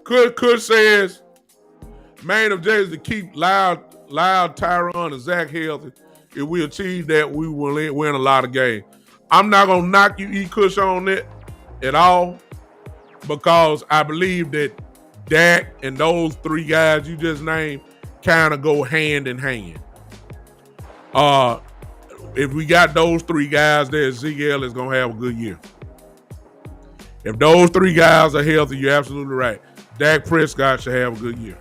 Kush says, main objective is to keep Loud, Tyron, and Zach healthy. If we achieve that, we will win a lot of games. I'm not going to knock you, E. Kush, on it at all because I believe that Dak and those three guys you just named kind of go hand in hand. If we got those three guys there, Zeke is going to have a good year. If those three guys are healthy, you're absolutely right. Dak Prescott should have a good year.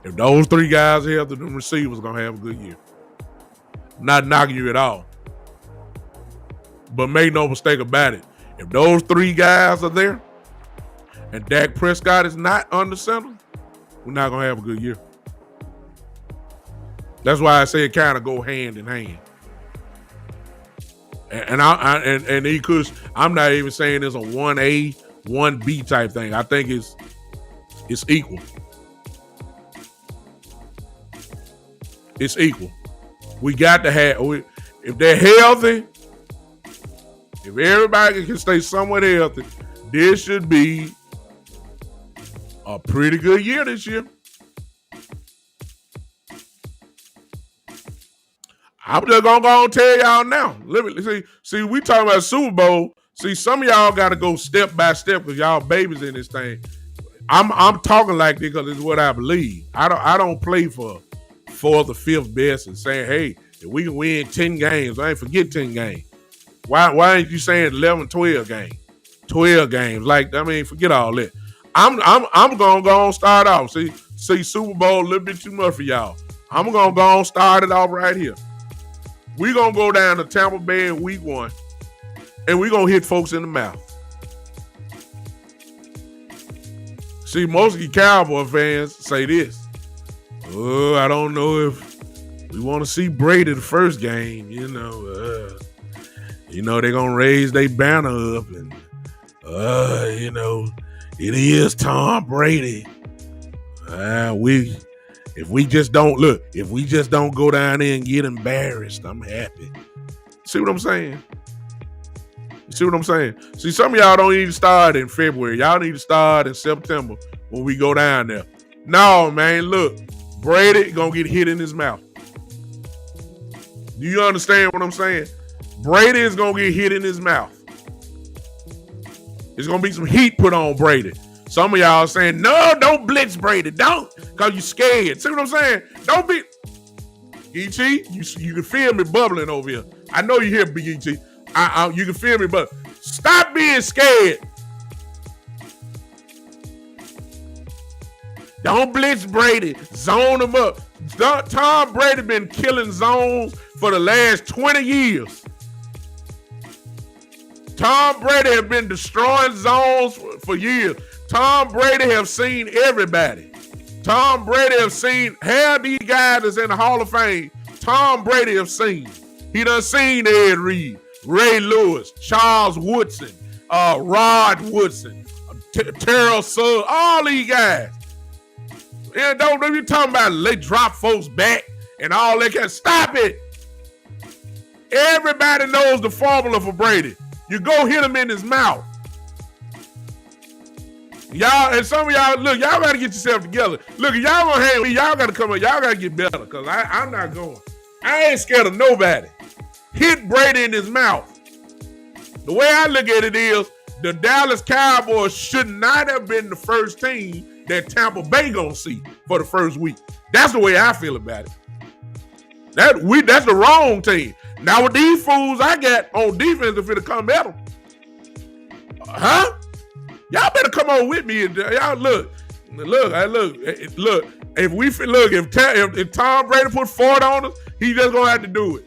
If those three guys are healthy, the receivers going to have a good year. I'm not knocking you at all. But make no mistake about it. If those three guys are there and Dak Prescott is not under center, we're not going to have a good year. That's why I say it kind of go hand in hand. And he could. I'm not even saying it's a 1A, 1B type thing. I think it's equal. It's equal. We got to have. If they're healthy, if everybody can stay somewhat healthy, this should be a pretty good year this year. I'm just gonna go and tell y'all now. Let me see. We talking about Super Bowl. See, some of y'all got to go step by step because y'all babies in this thing. I'm talking like this because it's what I believe. I don't play for fourth or fifth best and saying, hey, if we can win 10 games, I ain't forget 10 games. Why ain't you saying 11, 12 games? 12 games. Like, I mean, forget all that. I'm gonna go and start off. See, Super Bowl a little bit too much for y'all. I'm gonna go and start it off right here. We're going to go down to Tampa Bay in week 1, and we're going to hit folks in the mouth. See, most of you Cowboy fans say this. Oh, I don't know if we want to see Brady the first game. They're going to raise their banner up, and, it is Tom Brady. If we just don't go down there and get embarrassed, I'm happy. See what I'm saying? See, some of y'all don't need to start in February. Y'all need to start in September when we go down there. No, man, look, Brady gonna get hit in his mouth. Do you understand what I'm saying? Brady is gonna get hit in his mouth. There's gonna be some heat put on Brady. Some of y'all saying, no, don't blitz Brady. Don't, because you're scared. See what I'm saying? Don't be. E.T., you can feel me bubbling over here. I know you hear Big E.T. You can feel me, but stop being scared. Don't blitz Brady. Zone him up. Tom Brady been killing zones for the last 20 years. Tom Brady have been destroying zones for years. Tom Brady have seen everybody. Tom Brady have seen half these guys that's in the Hall of Fame. Tom Brady have seen. He done seen Ed Reed, Ray Lewis, Charles Woodson, Rod Woodson, Terrell Suggs, all these guys. And don't you talking about they drop folks back and all that kind of stop it. Everybody knows the formula for Brady. You go hit him in his mouth. Y'all, and some of y'all, look, y'all got to get yourself together. Look, if y'all gonna hang with me, y'all got to come up. Y'all got to get better because I'm not going. I ain't scared of nobody. Hit Brady in his mouth. The way I look at it is the Dallas Cowboys should not have been the first team that Tampa Bay gonna see for the first week. That's the way I feel about it. That's the wrong team. Now with these fools I got on defense, if it'll come at them, y'all better come on with me. Y'all look. If Tom Brady put 40 on us, he just gonna have to do it.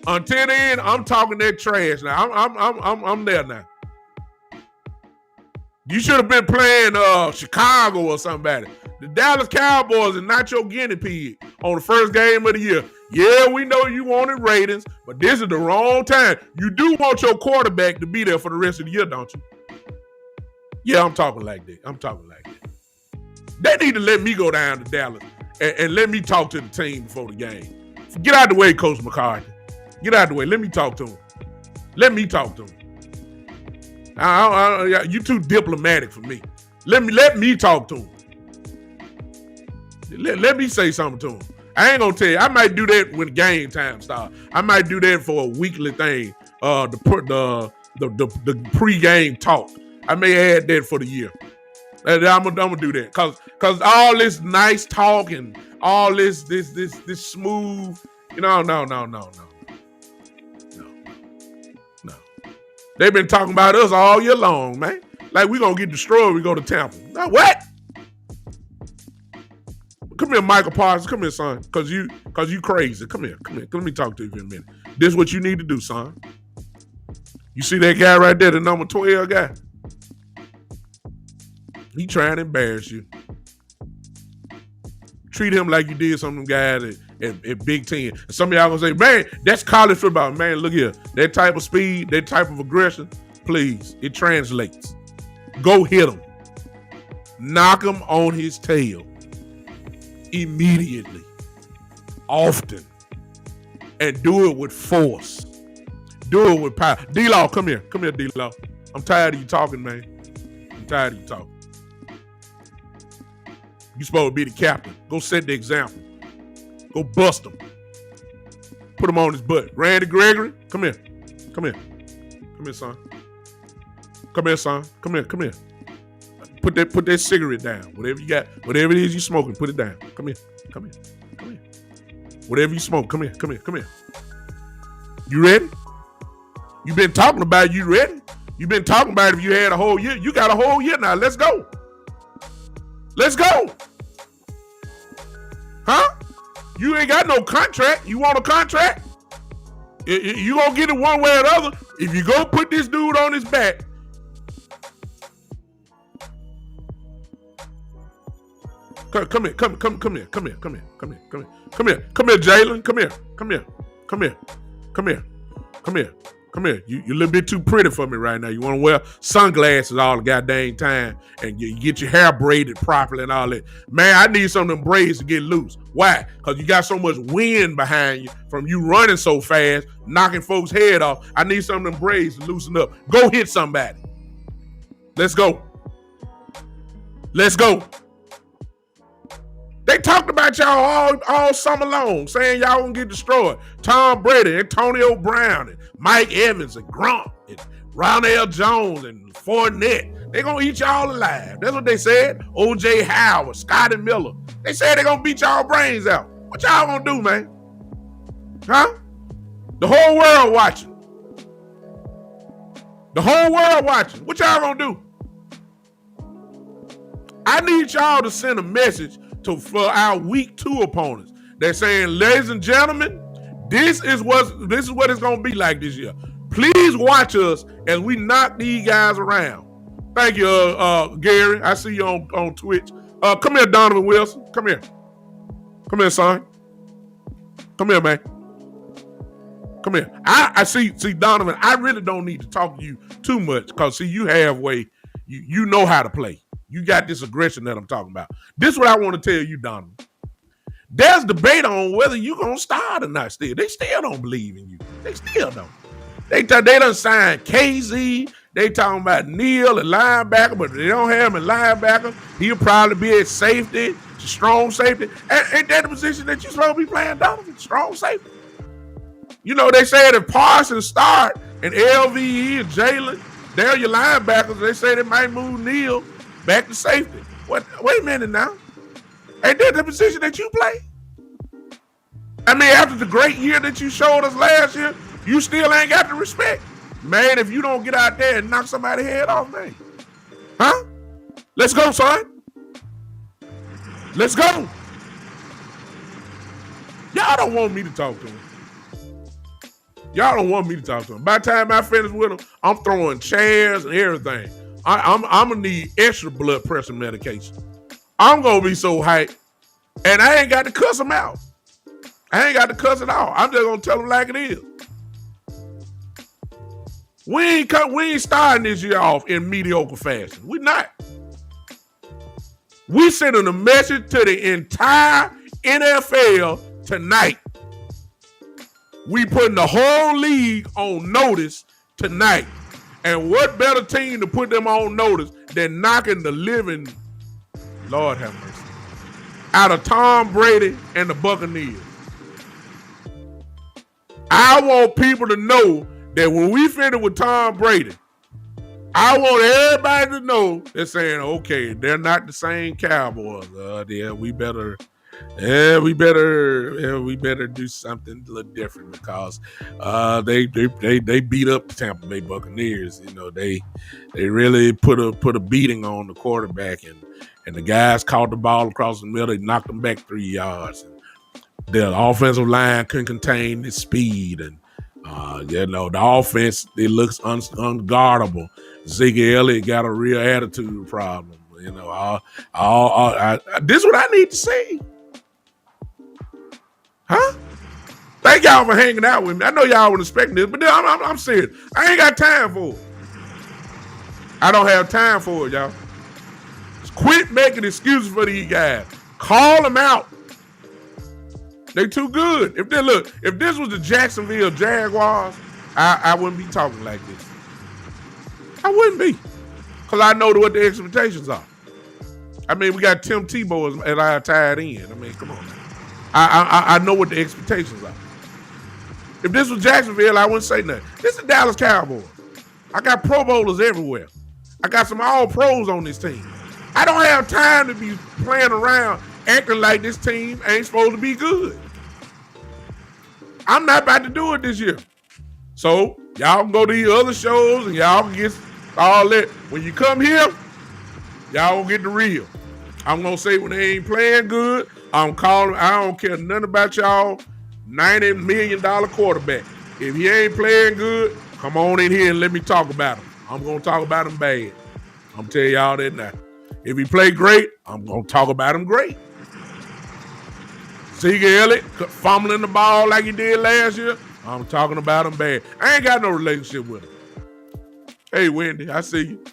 Until then, I'm talking that trash. Now I'm there now. You should have been playing Chicago or somebody. The Dallas Cowboys are not your guinea pig on the first game of the year. Yeah, we know you wanted ratings, but this is the wrong time. You do want your quarterback to be there for the rest of the year, don't you? Yeah, I'm talking like that. They need to let me go down to Dallas and let me talk to the team before the game. Get out of the way, Coach McCarthy. Get out of the way. Let me talk to him. You too diplomatic for me. Let me talk to him. Let me say something to him. I ain't gonna tell you. I might do that when game time starts. I might do that for a weekly thing. The pre-game talk. I may add that for the year. I'm gonna do that cause all this nice talk and all this smooth. No. They've been talking about us all year long, man. Like we gonna get destroyed. We go to Tampa. Now what? Come here, Michael Parsons. Come here, son. Cause you crazy. Come here. Let me talk to you for a minute. This is what you need to do, son. You see that guy right there, the number 12 guy? He trying to embarrass you. Treat him like you did some of them guys at Big Ten. And some of y'all gonna say, man, that's college football. Man, look here. That type of speed, that type of aggression, please, it translates. Go hit him. Knock him on his tail. Immediately. Often. And do it with force. Do it with power. D-Law, come here. Come here, D-Law. I'm tired of you talking, man. I'm tired of you talking. You supposed to be the captain. Go set the example. Go bust him. Put him on his butt. Randy Gregory, come here. Come here, son. Come here, son. Come here. Put that cigarette down. Whatever you got, whatever it is you smoking, put it down. Come here. Whatever you smoke, come here. You ready? You been talking about it, you ready? You been talking about it if you had a whole year. You got a whole year now. Let's go. Huh? You ain't got no contract. You want a contract? You gonna get it one way or the other. If you go put this dude on his back. Come here, Jalen. Come here. You a little bit too pretty for me right now. You want to wear sunglasses all the goddamn time and you get your hair braided properly and all that. Man, I need some of them braids to get loose. Why? Because you got so much wind behind you from you running so fast, knocking folks' head off. I need some of them braids to loosen up. Go hit somebody. Let's go. They talked about y'all all summer long, saying y'all gonna get destroyed. Tom Brady, Antonio Brown, and Mike Evans, and Gronk, and Ronell Jones, and Fournette. They gonna eat y'all alive. That's what they said. O.J. Howard, Scotty Miller. They said they gonna beat y'all brains out. What y'all gonna do, man? Huh? The whole world watching. What y'all gonna do? I need y'all to send a message for our week 2 opponents. They're saying, ladies and gentlemen, this is what it's gonna be like this year. Please watch us as we knock these guys around. Thank you, Gary. I see you on Twitch. Come here, Donovan Wilson. Come here, son. Come here, man. Come here. I see Donovan. I really don't need to talk to you too much because you halfway. You know how to play. You got this aggression that I'm talking about. This is what I want to tell you, Donovan. There's debate on whether you're going to start or not still. They still don't believe in you. They still don't. They done signed KZ. They talking about Neal at linebacker, but they don't have him at linebacker. He'll probably be at safety, strong safety. Ain't that the position that you're supposed to be playing, Donovan? Strong safety. You know, they said if Parsons start and LVE and Jalen, they're your linebackers. They say they might move Neal back to safety. What? Wait a minute now. Ain't that the position that you play? I mean, after the great year that you showed us last year, you still ain't got the respect. Man, if you don't get out there and knock somebody's head off, man. Huh? Let's go, son. Let's go. Y'all don't want me to talk to him. By the time I finish with him, I'm throwing chairs and everything. I'm gonna need extra blood pressure medication. I'm gonna be so hyped, and I ain't got to cuss him out. I ain't got to cuss it out. I'm just gonna tell him like it is. We ain't starting this year off in mediocre fashion. We not. We sending a message to the entire NFL tonight. We putting the whole league on notice tonight. And what better team to put them on notice than knocking the living, Lord have mercy, out of Tom Brady and the Buccaneers. I want people to know that when we finish with Tom Brady, I want everybody to know they're saying, okay, they're not the same Cowboys. We better do something a little different because they beat up the Tampa Bay Buccaneers. You know, they really put a beating on the quarterback, and the guys caught the ball across the middle. They knocked them back 3 yards. And the offensive line couldn't contain the speed, and the offense, it looks unguardable. Zeke Elliott got a real attitude problem. You know, this is what I need to see. Huh? Thank y'all for hanging out with me. I know y'all weren't expecting this, but I'm serious. I ain't got time for it. I don't have time for it, y'all. Just quit making excuses for these guys. Call them out. They too good. If this was the Jacksonville Jaguars, I wouldn't be talking like this. I wouldn't be. Because I know what the expectations are. I mean, we got Tim Tebow as our tight end. I mean, come on, man. I know what the expectations are. If this was Jacksonville, I wouldn't say nothing. This is Dallas Cowboys. I got Pro Bowlers everywhere. I got some All-Pros on this team. I don't have time to be playing around acting like this team ain't supposed to be good. I'm not about to do it this year. So y'all can go to these other shows and y'all can get all that. When you come here, y'all will get the real. I'm going to say when they ain't playing good, I'm calling. I don't care nothing about y'all $90 million quarterback. If he ain't playing good, come on in here and let me talk about him. I'm going to talk about him bad. I'm telling y'all that now. If he play great, I'm going to talk about him great. Zeke Elliott fumbling the ball like he did last year, I'm talking about him bad. I ain't got no relationship with him. Hey, Wendy, I see you.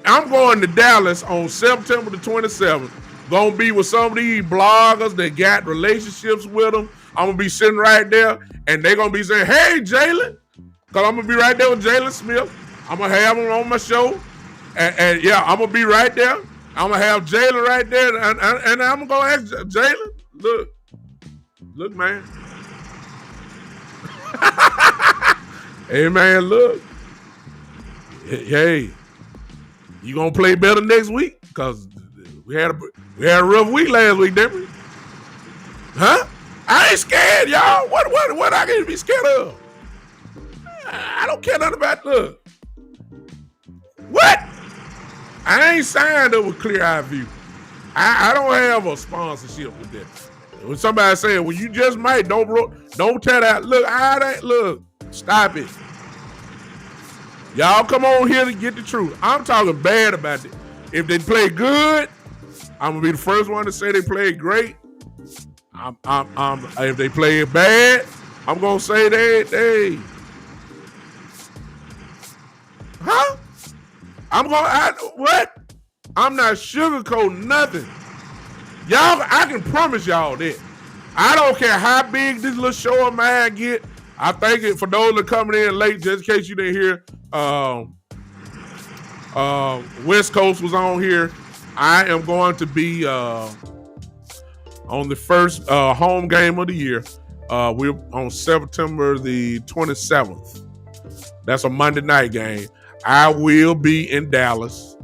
I'm going to Dallas on September the 27th. Going to be with some of these bloggers that got relationships with them. I'm going to be sitting right there, and they're going to be saying, hey, Jalen, because I'm going to be right there with Jalen Smith. I'm going to have him on my show. And yeah, I'm going to be right there. I'm going to have Jalen right there, and I'm going to ask Jalen, look, man. Hey, man, look. Hey, you going to play better next week? Because we had a rough week last week, didn't we? Huh? I ain't scared, y'all. What I got to be scared of? I don't care nothing about look. What? I ain't signed up with Clear Eye View. I don't have a sponsorship with that. When somebody saying, well, you just might, don't tell that. Look, stop it. Y'all come on here to get the truth. I'm talking bad about it. If they play good, I'm gonna be the first one to say they played great. If they play bad, I'm gonna say they. Huh? What? I'm not sugarcoating nothing. Y'all, I can promise y'all that. I don't care how big this little show of mine get. I think it, for those that are coming in late, just in case you didn't hear, West Coast was on here. I am going to be on the first home game of the year. We're on September the 27th. That's a Monday night game. I will be in Dallas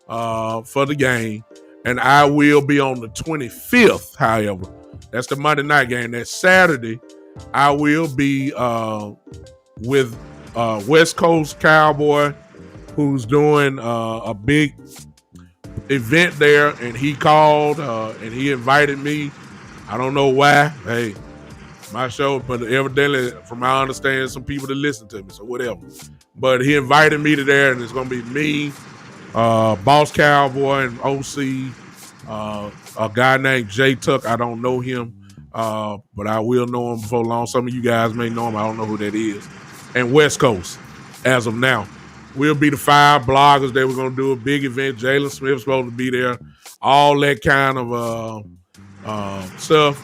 for the game, and I will be on the 25th, however. That's the Monday night game. That Saturday, I will be with West Coast Cowboy, who's doing a big event there, and he called and he invited me. I don't know why. Hey, my show, but evidently, from my understanding, some people that listen to me, so whatever. But he invited me to there, and it's going to be me, Boss Cowboy, and OC, a guy named Jay Tuck. I don't know him, but I will know him before long. Some of you guys may know him. I don't know who that is. And West Coast, as of now. We'll be the 5 bloggers that we're going to do a big event. Jalen Smith's supposed to be there. All that kind of stuff.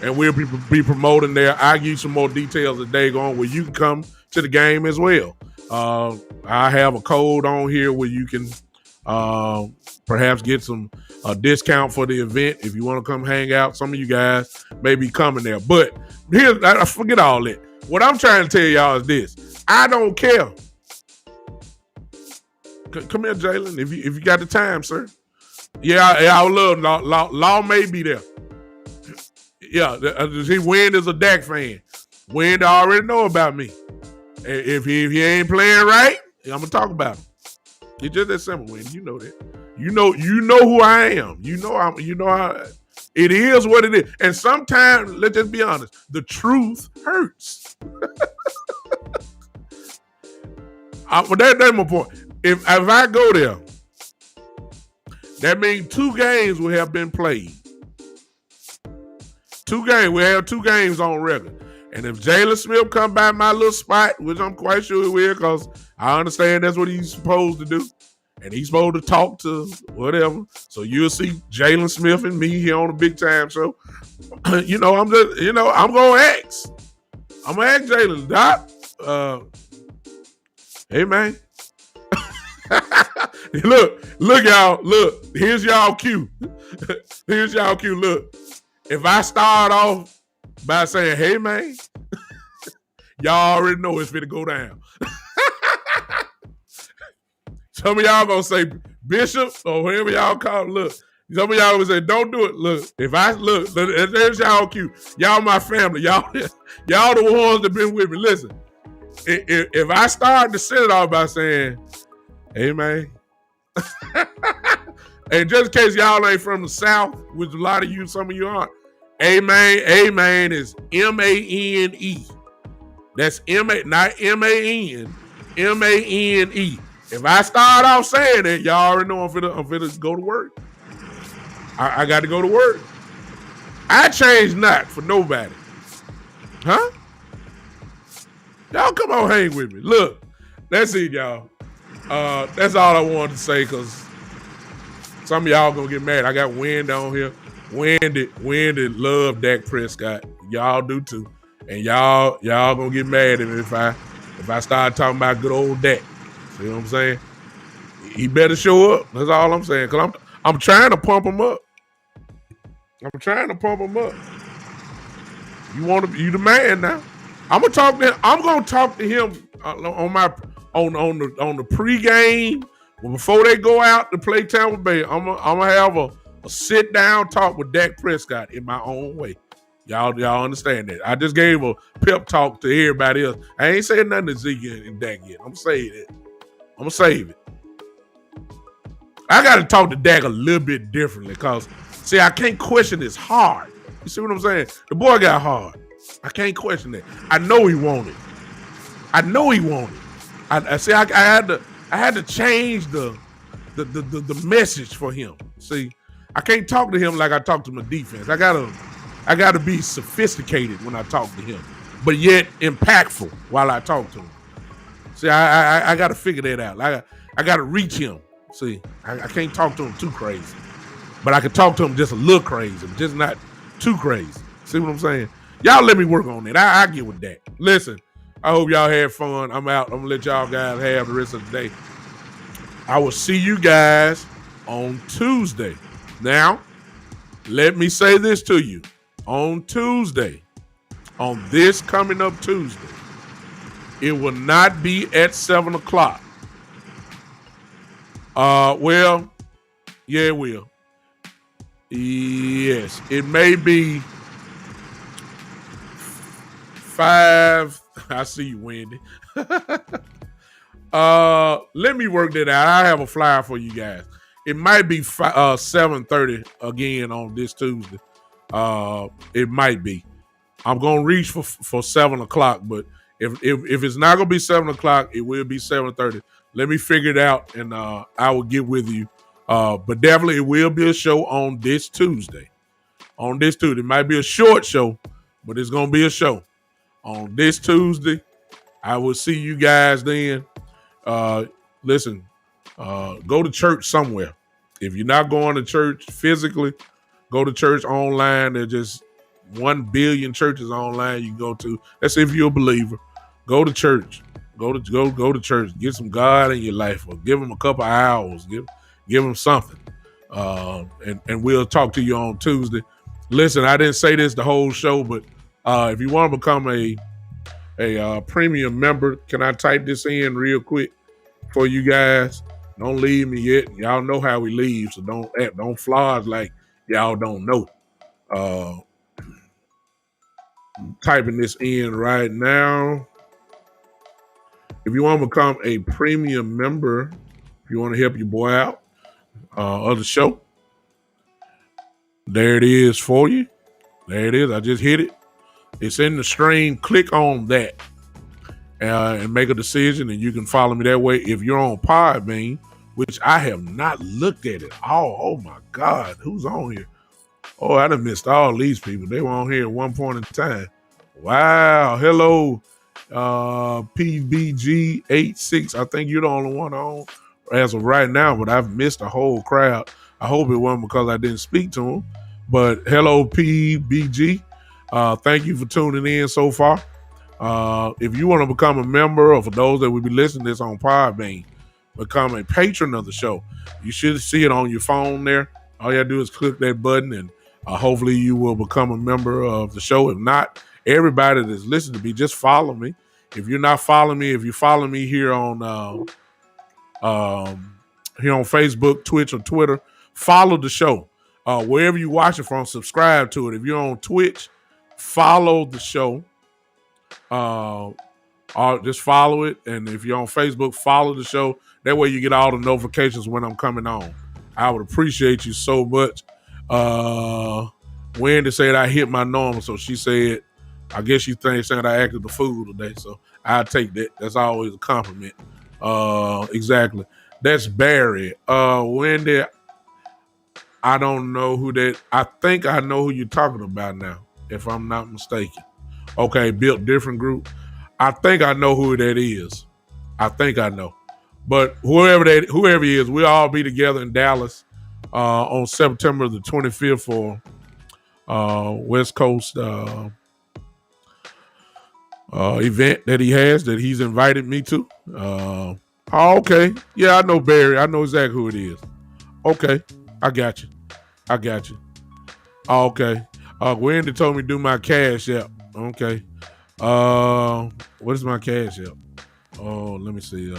and we'll be promoting there. I'll give you some more details as the day going where you can come to the game as well. I have a code on here where you can perhaps get some discount for the event if you want to come hang out. Some of you guys may be coming there, but I forget all that. What I'm trying to tell y'all is this: I don't care. Come here, Jalen. If you got the time, sir. Yeah, I would love Law may be there. Yeah, see, Wind is a Dak fan. Wind already know about me. If he ain't playing right, I'm gonna talk about him. It's just that simple, Wind. You know that. You know who I am. You know how it is what it is. And sometimes, let's just be honest, the truth hurts. But that's my point. If I go there, that means 2 games will have been played. 2 games. We have 2 games on record. And if Jalen Smith come by my little spot, which I'm quite sure he will, because I understand that's what he's supposed to do, and he's supposed to talk to whatever. So you'll see Jalen Smith and me here on the Big Time Show. I'm gonna ask. I'm gonna ask Jalen, Doc. Hey man. Look, y'all. Look, here's y'all cue. Here's y'all cue. Look, if I start off by saying, hey, man, y'all already know it's finna go down. Some of y'all gonna say Bishop or whatever y'all call it. Look, some of y'all gonna say, don't do it. Look, if I look, there's y'all cue. Y'all my family. Y'all the ones that been with me. Listen, if I start to set it off by saying, hey, man, and just in case y'all ain't from the South, which a lot of you, some of you aren't, Amen is M-A-N-E. That's M-A, not M-A-N, M-A-N-E. If I start off saying it, y'all already know I'm finna go to work. I got to go to work. I change not for nobody. Huh? Y'all come on hang with me. Look, that's it, y'all. That's all I wanted to say, because some of y'all gonna get mad. I got Wind on here. Wind love Dak Prescott. Y'all do too. And y'all gonna get mad at me if I start talking about good old Dak. See what I'm saying? He better show up. That's all I'm saying. Cause I'm trying to pump him up. I'm trying to pump him up. You the man now. I'm gonna talk to him. I'm gonna talk to him on the pregame. Well, before they go out to play Tampa Bay, I'm gonna have a sit down talk with Dak Prescott in my own way. Y'all understand that? I just gave a pep talk to everybody else. I ain't saying nothing to Zeke and Dak yet. I'm gonna save it. I'm gonna save it. I got to talk to Dak a little bit differently, because see, I can't question his heart. You see what I'm saying? The boy got hard. I can't question that. I know he wanted. I had to change the message for him. See, I can't talk to him like I talk to my defense. I gotta be sophisticated when I talk to him, but yet impactful while I talk to him. See, I gotta figure that out. I gotta reach him. See, I can't talk to him too crazy, but I can talk to him just a little crazy, just not too crazy. See what I'm saying? Y'all let me work on it. I get with that. Listen, I hope y'all had fun. I'm out. I'm gonna let y'all guys have the rest of the day. I will see you guys on Tuesday. Now, let me say this to you. On Tuesday, on this coming up Tuesday, it will not be at 7 o'clock. Well, yeah, it will. Yes, it may be 5. I see you, Wendy. Let me work that out. I have a flyer for you guys. It might be 7:30 again on this Tuesday. It might be. I'm gonna reach for 7 o'clock, but if it's not gonna be 7 o'clock, it will be 7:30. Let me figure it out, and I will get with you. But definitely, it will be a show on this Tuesday. On this Tuesday, it might be a short show, but it's gonna be a show on this Tuesday. I will see you guys then. Listen, go to church somewhere. If you're not going to church physically, go to church online and just 1 billion churches online you can go to. That's if you're a believer. Go to church. Go to church. Get some God in your life, or give them a couple hours. Give them something. And we'll talk to you on Tuesday. Listen, I didn't say this the whole show, but if you want to become a premium member, can I type this in real quick for you guys? Don't leave me yet. Y'all know how we leave, so don't fly us like y'all don't know. Typing this in right now. If you want to become a premium member, if you want to help your boy out of the show, there it is for you. There it is. I just hit it. It's in the stream. Click on that and make a decision, and you can follow me that way. If you're on Podbean, which I have not looked at it all. Oh my God, who's on here? Oh, I done missed all these people. They were on here at one point in time. Wow. Hello, PBG86. I think you're the only one on as of right now, but I've missed a whole crowd. I hope it wasn't because I didn't speak to them. But hello, PBG. Thank you for tuning in so far. If you want to become a member, or for those that will be listening to this on Podbean, become a patron of the show. You should see it on your phone there. All you gotta do is click that button, and hopefully you will become a member of the show. If not, everybody that's listening to me, just follow me. If you're not following me, if you follow me here on Facebook, Twitch, or Twitter, follow the show. Wherever you watch it from, subscribe to it. If you're on Twitch, follow the show. Just follow it. And if you're on Facebook, follow the show. That way you get all the notifications when I'm coming on. I would appreciate you so much. Wendy said I hit my normal, so she said, I guess she thinks that I acted the fool today, so I take that. That's always a compliment. Exactly. That's Barry. Wendy, I don't know who that. I think I know who you're talking about now, if I'm not mistaken. Okay, built different group. I think I know who that is. I think I know. But whoever he is, we'll all be together in Dallas on September the 25th for West Coast event that he's invited me to. Okay. Yeah, I know Barry. I know exactly who it is. Okay. I got you. Okay. Wendy told me to do my Cash App. Okay. What is my Cash App? Oh, let me see.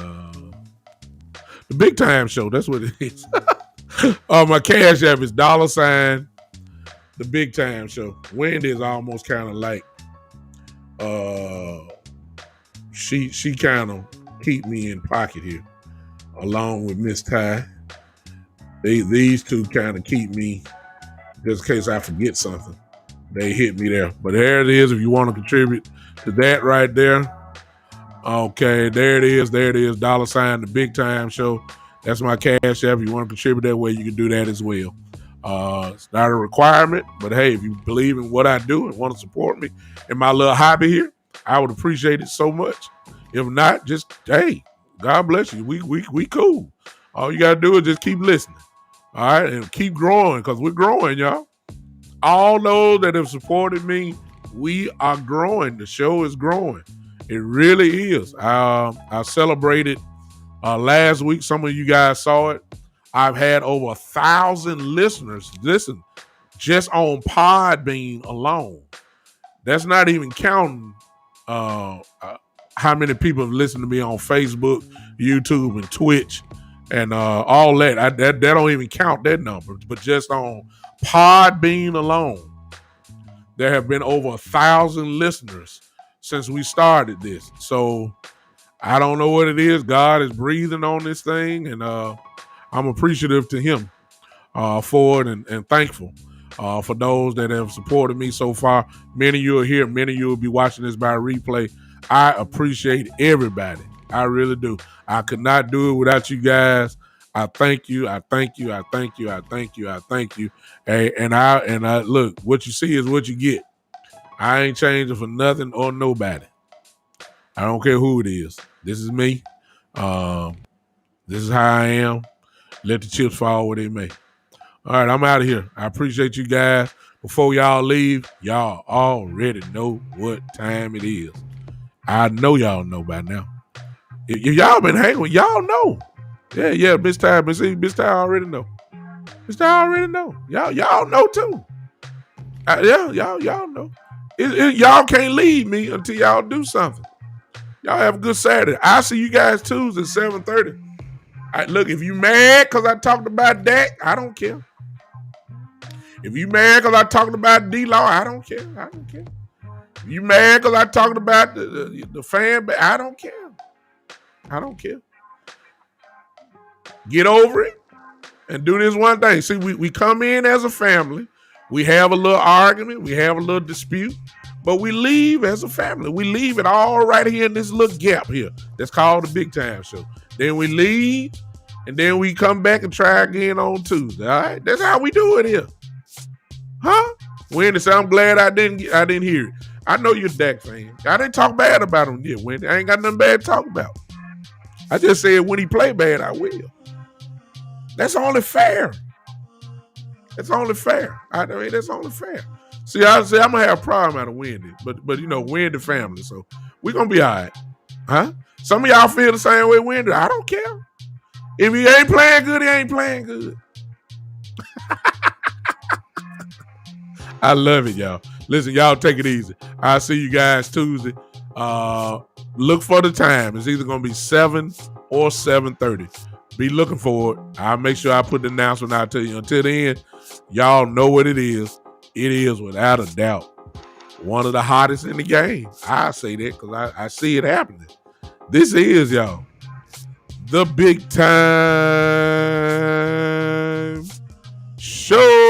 The Big Time Show. That's what it is. My Cash App is $, The Big Time Show. Wendy is almost kind of like, she kind of keep me in pocket here, along with Miss Ty. These two kind of keep me, just in case I forget something. They hit me there. But there it is if you want to contribute to that right there. Okay, there it is, $, The Big Time Show. That's my Cash App. If you want to contribute that way, you can do that as well. It's not a requirement, but hey, if you believe in what I do and want to support me in my little hobby here, I would appreciate it so much. If not, just, hey, God bless you. We cool. All you got to do is just keep listening. All right, and keep growing, because we're growing, y'all. All those that have supported me, we are growing. The show is growing. It really is. I celebrated last week. Some of you guys saw it. I've had over 1,000 listeners listen just on Podbean alone. That's not even counting how many people have listened to me on Facebook, YouTube, and Twitch, and all that. That don't even count that number. But just on Podbean alone, there have been over 1,000 listeners since we started this. So I don't know what it is. God is breathing on this thing, and I'm appreciative to him for it, and thankful for those that have supported me so far. Many of you are here. Many of you will be watching this by replay. I appreciate everybody. I really do. I could not do it without you guys. I thank you. I thank you. I thank you. I thank you. I thank you. And I look, what you see is what you get. I ain't changing for nothing or nobody. I don't care who it is. This is me. This is how I am. Let the chips fall where they may. All right, I'm out of here. I appreciate you guys. before y'all leave, y'all already know what time it is. I know y'all know by now. If y'all been hanging with, y'all know. Yeah, Miss Ty, Miss Ty already know. Miss Ty already know. Y'all know too. Y'all know. Y'all can't leave me until y'all do something. Y'all have a good Saturday. I'll see you guys Tuesday, 7:30. Look, if you mad because I talked about Dak, I don't care. If you mad because I talked about D-Law, I don't care. I don't care. If you mad because I talked about the fan, I don't care. I don't care. Get over it and do this one thing. See, we come in as a family. We have a little argument. We have a little dispute. But we leave as a family. We leave it all right here in this little gap here. That's called the Big Time Show. Then we leave, and then we come back and try again on Tuesday. All right? That's how we do it here. Huh? Wendy said, I'm glad I didn't hear it. I know you're a Dak fan. I didn't talk bad about him yet, Wendy. I ain't got nothing bad to talk about. I just said when he play bad, I will. That's only fair. That's only fair. I mean, that's only fair. See, I'm gonna have a problem out of Wendy, but you know, Wendy family, so we're gonna be all right. Huh? Some of y'all feel the same way, Wendy. I don't care. If he ain't playing good, he ain't playing good. I love it, y'all. Listen, y'all take it easy. I'll see you guys Tuesday. Look for the time. It's either gonna be 7 or 7:30. Be looking for it. I'll make sure I put the announcement out to you. Until then, y'all know what it is. It is without a doubt one of the hottest in the game. I say that because I see it happening. This is, y'all, the Big Time Show.